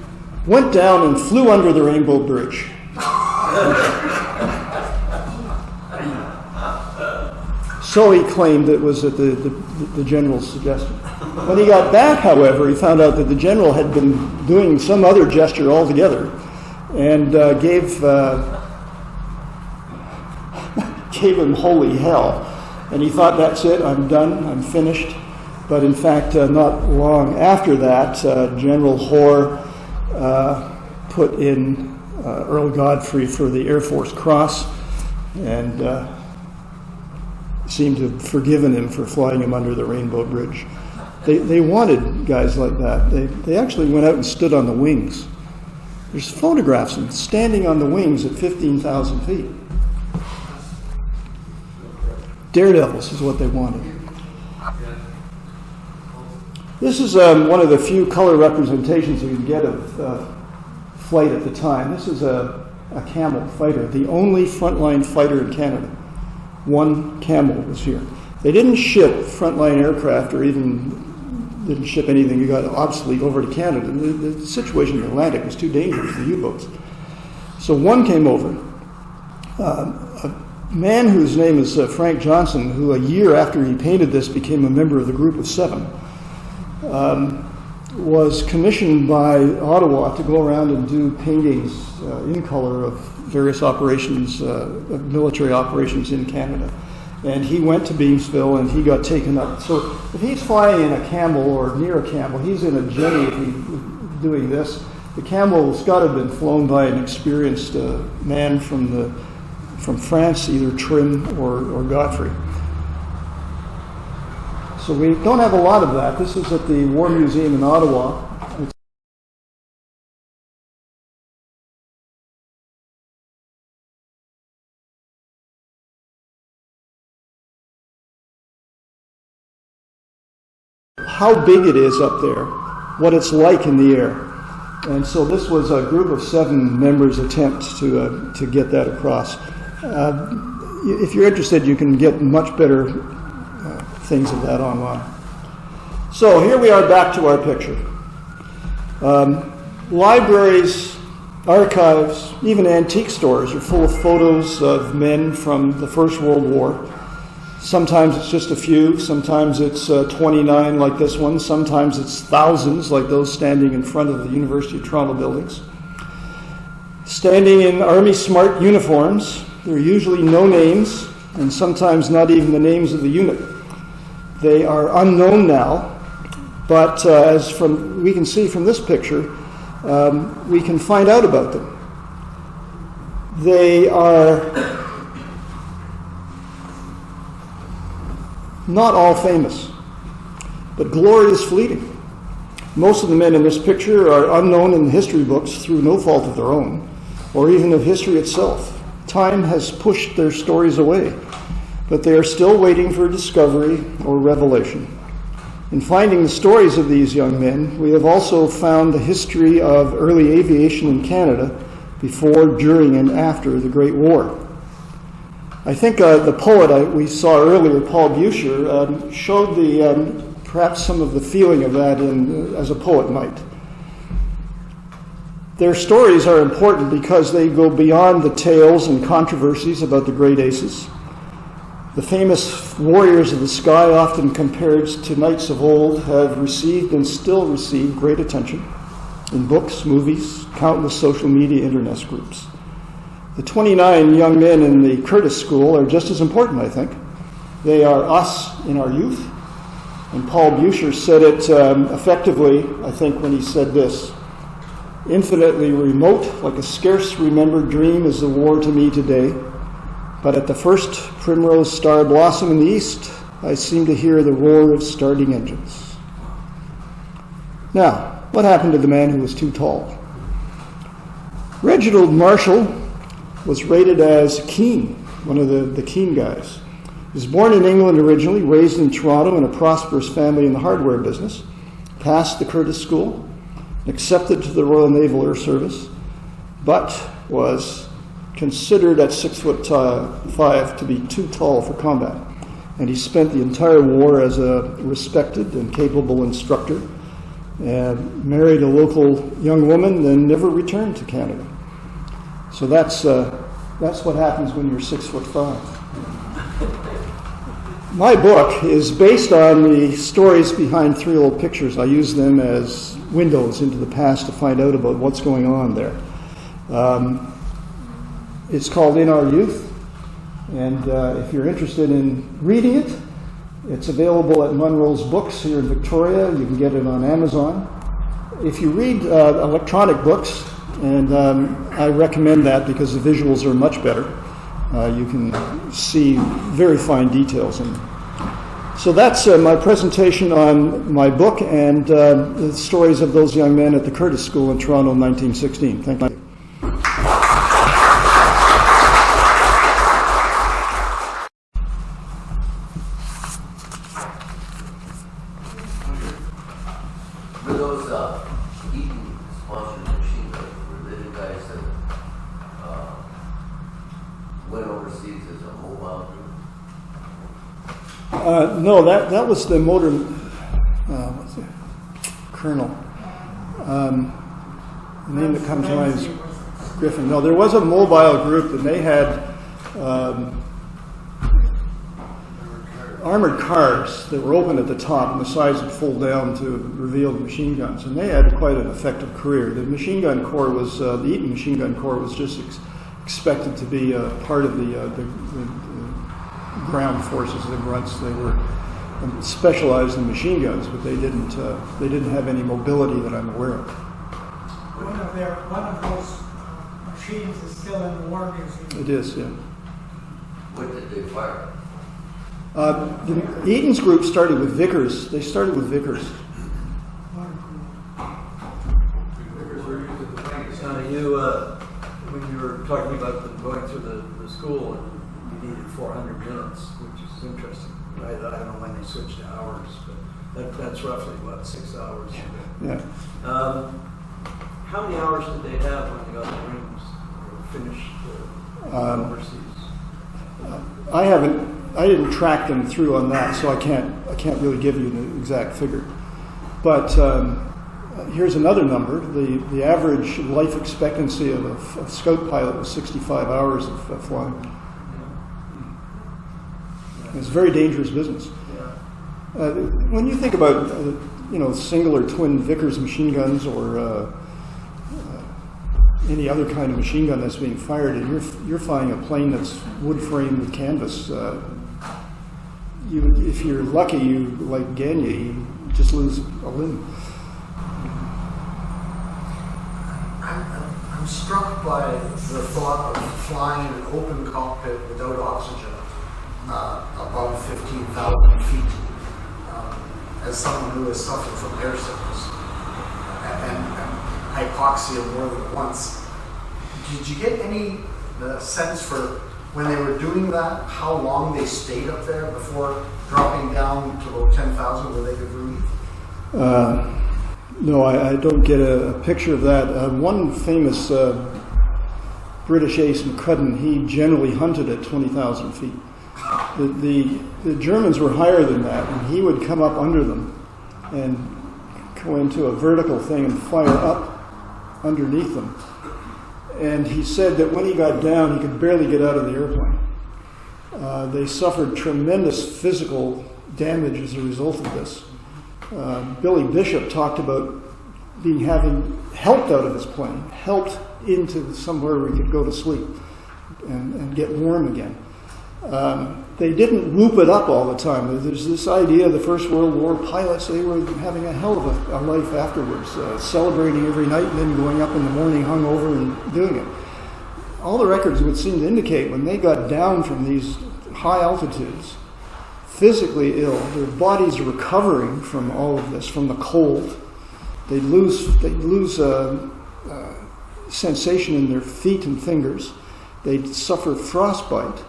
went down and flew under the Rainbow Bridge. So he claimed it was at the general's suggestion. When he got back, however, he found out that the general had been doing some other gesture altogether and gave him holy hell. And he thought, that's it, I'm done, I'm finished. But in fact, not long after that, General Orr put in Earl Godfrey for the Air Force Cross and seemed to have forgiven him for flying him under the Rainbow Bridge. They wanted guys like that. They actually went out and stood on the wings. There's photographs of them standing on the wings at 15,000 feet. Daredevils is what they wanted. This is one of the few color representations you can get of flight at the time. This is a Camel fighter, the only frontline fighter in Canada. One Camel was here. They didn't ship frontline aircraft or even didn't ship anything that got obsolete over to Canada. The situation in the Atlantic was too dangerous for U-boats. So one came over. A man whose name is Frank Johnson, who a year after he painted this became a member of the Group of Seven, was commissioned by Ottawa to go around and do paintings in color of various operations, military operations in Canada. And he went to Beamsville and he got taken up. So if he's flying in a Camel or near a Camel, he's in a Jenny if he's doing this. The Camel's got to have been flown by an experienced man from France, either Trim or Godfrey. So we don't have a lot of that. This is at the War Museum in Ottawa. how big it is up there, what it's like in the air. And so this was a group of 7 members' attempt to get that across. If you're interested, you can get much better things of that online. So here we are back to our picture. Libraries, archives, even antique stores are full of photos of men from the First World War. Sometimes it's just a few, sometimes it's 29 like this one, sometimes it's thousands like those standing in front of the University of Toronto buildings. Standing in Army Smart uniforms, there are usually no names, and sometimes not even the names of the unit. They are unknown now, but as we can see from this picture, we can find out about them. They are not all famous, but glory is fleeting. Most of the men in this picture are unknown in the history books through no fault of their own, or even of history itself. Time has pushed their stories away, but they are still waiting for discovery or revelation. In finding the stories of these young men, we have also found the history of early aviation in Canada before, during, and after the Great War. I think the poet we saw earlier, Paul Buescher, showed perhaps some of the feeling of that as a poet might. Their stories are important because they go beyond the tales and controversies about the great aces. The famous warriors of the sky, often compared to knights of old, have received and still receive great attention in books, movies, countless social media internet groups. The 29 young men in the Curtis School are just as important, I think. They are us in our youth. And Paul Buescher said it effectively, I think, when he said this: "Infinitely remote, like a scarce remembered dream, is the war to me today. But at the first primrose star blossom in the east, I seem to hear the roar of starting engines." Now, what happened to the man who was too tall? Reginald Marshall was rated as keen, one of the keen guys. He was born in England originally, raised in Toronto in a prosperous family in the hardware business, passed the Curtis School, accepted to the Royal Naval Air Service, but was considered at 6'5" to be too tall for combat. And he spent the entire war as a respected and capable instructor, and married a local young woman, then never returned to Canada. So that's what happens when you're 6'5". My book is based on the stories behind 3 old pictures. I use them as windows into the past to find out about what's going on there. It's called In Our Youth, and if you're interested in reading it, it's available at Munro's Books here in Victoria. You can get it on Amazon. If you read electronic books, and I recommend that because the visuals are much better. You can see very fine details in them. So that's my presentation on my book and the stories of those young men at the Curtis School in Toronto in 1916. Thank you. No, that was the motor, what's it? Colonel. The name that comes to mind is Griffin. No, there was a mobile group, and they had armored cars that were open at the top, and the sides would fold down to reveal the machine guns. And they had quite an effective career. The machine gun corps was, the Eton Machine Gun Corps was just expected to be part of the ground forces, the grunts. They were specialized in machine guns, but they didn't have any mobility that I'm aware of. One of those machines is still in the War Museum. It is, yeah. What did they fire? Eaton's group started with Vickers. They started with Vickers. When you were talking about them going through the school, you needed 400 minutes, which is interesting. I don't know when they switched to hours, but That's roughly, what, 6 hours? Yeah. How many hours did they have when they got the rooms or finished overseas? I didn't track them through on that, so I can't really give you an exact figure. But here's another number. The average life expectancy of a scout pilot was 65 hours of flying. It's a very dangerous business. When you think about single or twin Vickers machine guns or any other kind of machine gun that's being fired, and you're flying a plane that's wood framed with canvas, if you're lucky, like Ganya, you just lose a limb. I'm struck by the thought of flying in an open cockpit without oxygen above 15,000 feet. As someone who has suffered from air sickness and hypoxia more than once, did you get any sense for when they were doing that, how long they stayed up there before dropping down to about 10,000 where they could breathe? No, I don't get a picture of that. One famous British ace, McCudden, he generally hunted at 20,000 feet. The Germans were higher than that, and he would come up under them and go into a vertical thing and fire up underneath them. And he said that when he got down, he could barely get out of the airplane. They suffered tremendous physical damage as a result of this. Billy Bishop talked about having helped out of his plane, helped into somewhere where he could go to sleep and get warm again. They didn't whoop it up all the time. There's this idea, the First World War pilots, they were having a hell of a life afterwards, celebrating every night and then going up in the morning hungover and doing it. All the records would seem to indicate when they got down from these high altitudes, physically ill, their bodies recovering from all of this, from the cold. They'd lose sensation in their feet and fingers. They'd suffer frostbite.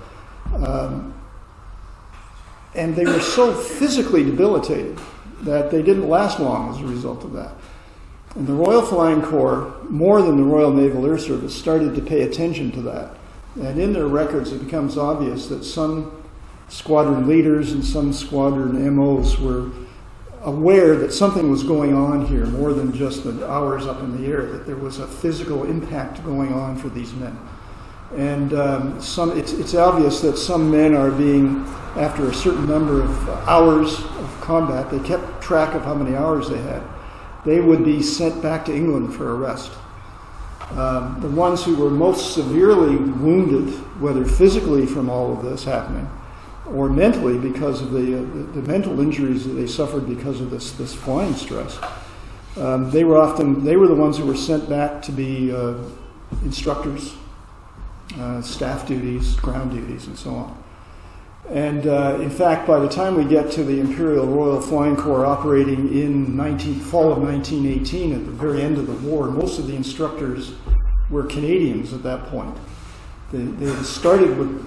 And they were so physically debilitated that they didn't last long as a result of that. And the Royal Flying Corps, more than the Royal Naval Air Service, started to pay attention to that. And in their records, it becomes obvious that some squadron leaders and some squadron MOs were aware that something was going on here more than just the hours up in the air, that there was a physical impact going on for these men. And it's obvious that some men are being, after a certain number of hours of combat, they kept track of how many hours they had. They would be sent back to England for a rest. The ones who were most severely wounded, whether physically from all of this happening, or mentally because of the mental injuries that they suffered because of this flying stress, they were the ones who were sent back to be instructors, staff duties, ground duties, and so on. And in fact, by the time we get to the Imperial Royal Flying Corps operating in fall of 1918, at the very end of the war, most of the instructors were Canadians at that point. They started with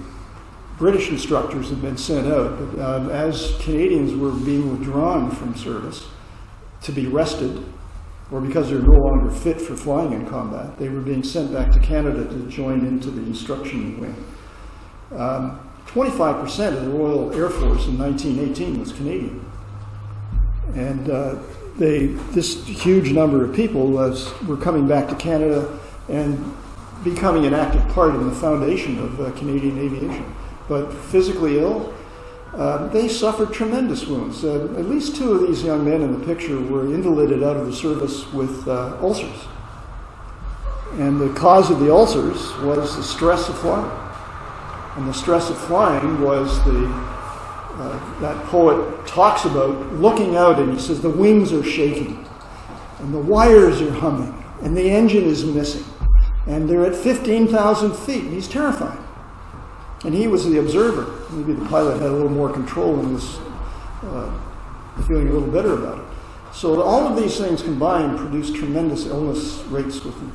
British instructors had been sent out, but as Canadians were being withdrawn from service to be rested, or because they're no longer fit for flying in combat, they were being sent back to Canada to join into the instruction wing. 25% of the Royal Air Force in 1918 was Canadian. And this huge number of people were coming back to Canada and becoming an active part in the foundation of Canadian aviation. But physically ill, they suffered tremendous wounds. At least two of these young men in the picture were invalided out of the service with ulcers. And the cause of the ulcers was the stress of flying. And the stress of flying was that poet talks about looking out, and he says the wings are shaking, and the wires are humming, and the engine is missing, and they're at 15,000 feet, and he's terrified. And he was the observer. Maybe the pilot had a little more control and was feeling a little better about it. So all of these things combined produced tremendous illness rates with them.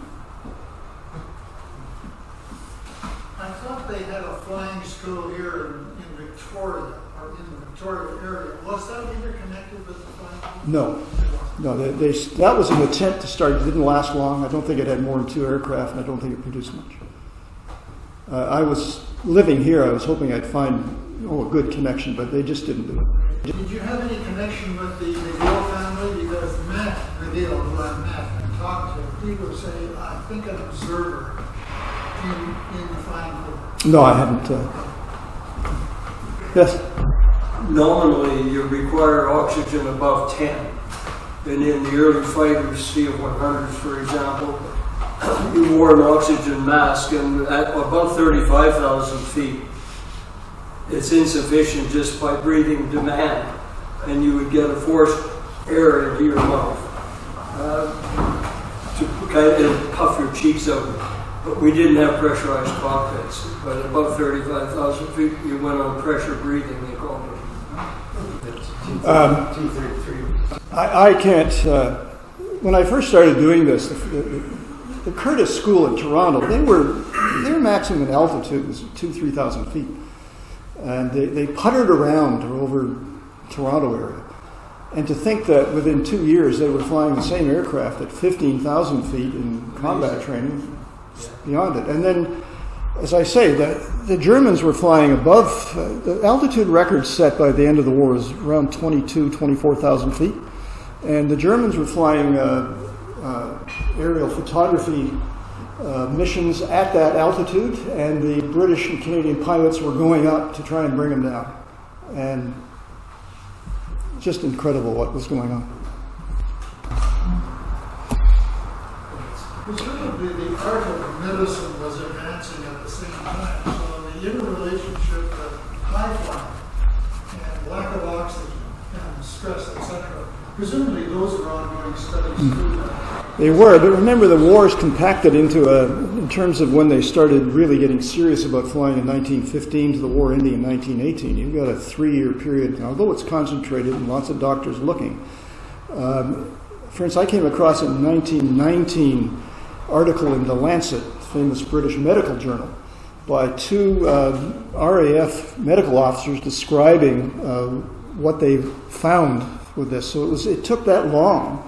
I thought they had a flying school here in Victoria, or in Victoria area. Was that interconnected with the flying corps? No. No, that was an attempt to start. It didn't last long. I don't think it had more than 2 aircraft, and I don't think it produced much. I was living here. I was hoping I'd find a good connection, but they just didn't do it. Did you have any connection with the McGill family? Because Matt McGill, who I met and talked to, he would say, I think an observer in the flying corps. No, I hadn't. Yes? Nominally, you require oxygen above 10. And in the early fighters, CF-100s, for example, you wore an oxygen mask, and at above 35,000 feet, it's insufficient just by breathing demand, and you would get a forced air into your mouth to kind of puff your cheeks out. But we didn't have pressurized cockpits. But above 35,000 feet, you went on pressure breathing, they called it. I can't. When I first started doing this, the Curtis School in Toronto, their maximum altitude was 3,000 feet, and they puttered around over Toronto area. And to think that within 2 years they were flying the same aircraft at 15,000 feet in combat training, beyond it. And then, as I say, the Germans were flying above, the altitude record set by the end of the war was around 24,000 feet. And the Germans were flying aerial photography missions at that altitude, and the British and Canadian pilots were going up to try and bring them down. And just incredible what was going on. Presumably the art of medicine was advancing at the same time, so the interrelationship with high flying and lack of oxygen and stress, etc., presumably those are ongoing studies too. They were, but remember the wars compacted into in terms of when they started really getting serious about flying in 1915 to the war ending in 1918. You've got a 3-year period, although it's concentrated and lots of doctors looking. For instance, I came across a 1919 article in The Lancet, famous British medical journal, by 2 RAF medical officers describing what they found with this. So it took that long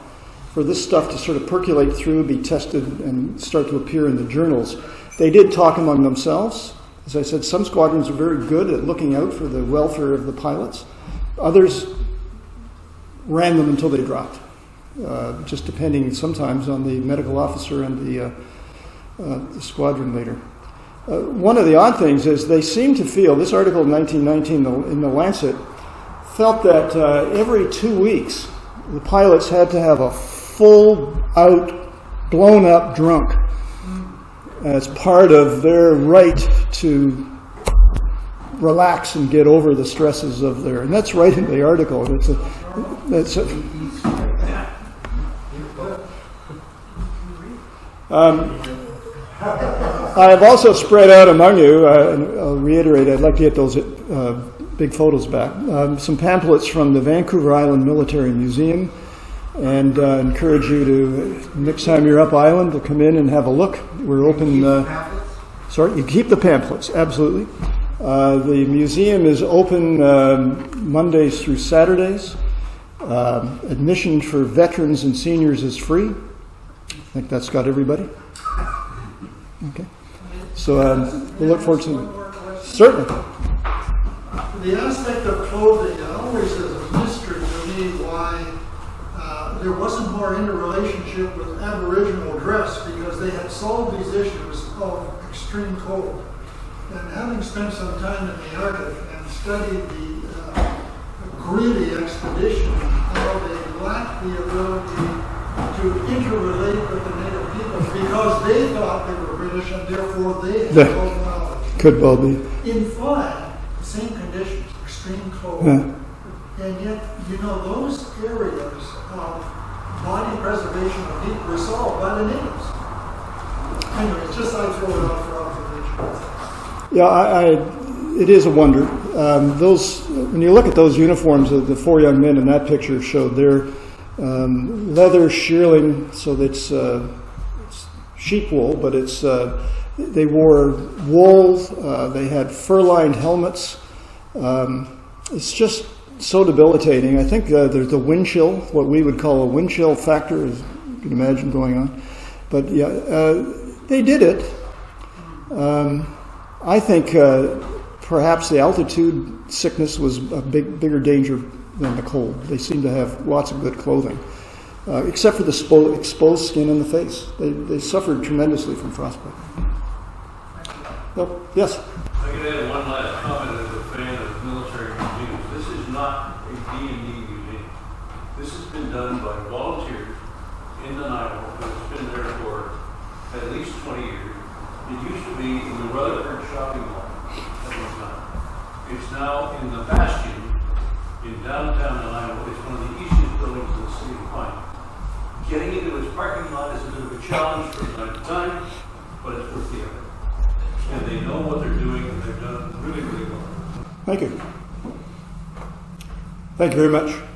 for this stuff to sort of percolate through, be tested, and start to appear in the journals. They did talk among themselves. As I said, some squadrons were very good at looking out for the welfare of the pilots. Others ran them until they dropped, just depending sometimes on the medical officer and the squadron leader. One of the odd things is they seem to feel, this article in 1919 in The Lancet, felt that every 2 weeks the pilots had to have a full-out, blown-up drunk as part of their right to relax and get over the stresses of their... And that's right in the article. I have also spread out among you, and I'll reiterate, I'd like to get those big photos back, some pamphlets from the Vancouver Island Military Museum, and encourage you to, next time you're up island, to come in and have a look. We're open... Sorry, you keep the pamphlets, absolutely. The museum is open Mondays through Saturdays. Admission for veterans and seniors is free. I think that's got everybody. Okay. So we'll look forward to... Certainly. The aspect of clothing always is a mystery to me why there wasn't more interrelationship with Aboriginal dress, because they had solved these issues of extreme cold. And having spent some time in the Arctic and studied the Greely expedition, how they lacked the ability to interrelate with the native people because they thought they were British and therefore they had no knowledge. Could well be. In flying, the same conditions, extreme cold. Yeah. And yet, those areas of body preservation of heat were solved by the natives. Anyway, it's just I throw it out for observation. Yeah, it is a wonder. When you look at those uniforms, the 4 young men in that picture showed their leather shearling, so that's it's sheep wool, but it's they wore wool. They had fur-lined helmets. It's just so debilitating. I think there's the wind chill, what we would call a wind chill factor, as you can imagine going on. But yeah, they did it. I think perhaps the altitude sickness was a bigger danger than the cold. They seem to have lots of good clothing, except for the exposed skin and the face. They suffered tremendously from frostbite. Oh, yes? I could add one last comment as a fan of military museums. This is not a D&D museum. This has been done by volunteers in Nanaimo who's been there for at least 20 years. It used to be in the Rutherford shopping mall at one time. It's now in the Bastion in downtown Nanaimo. It's one of the easiest buildings in the city to find. Getting into its parking lot is a bit of a challenge from time to time, but it's worth the effort. And they know what they're doing, and they've done really, really well. Thank you. Thank you very much.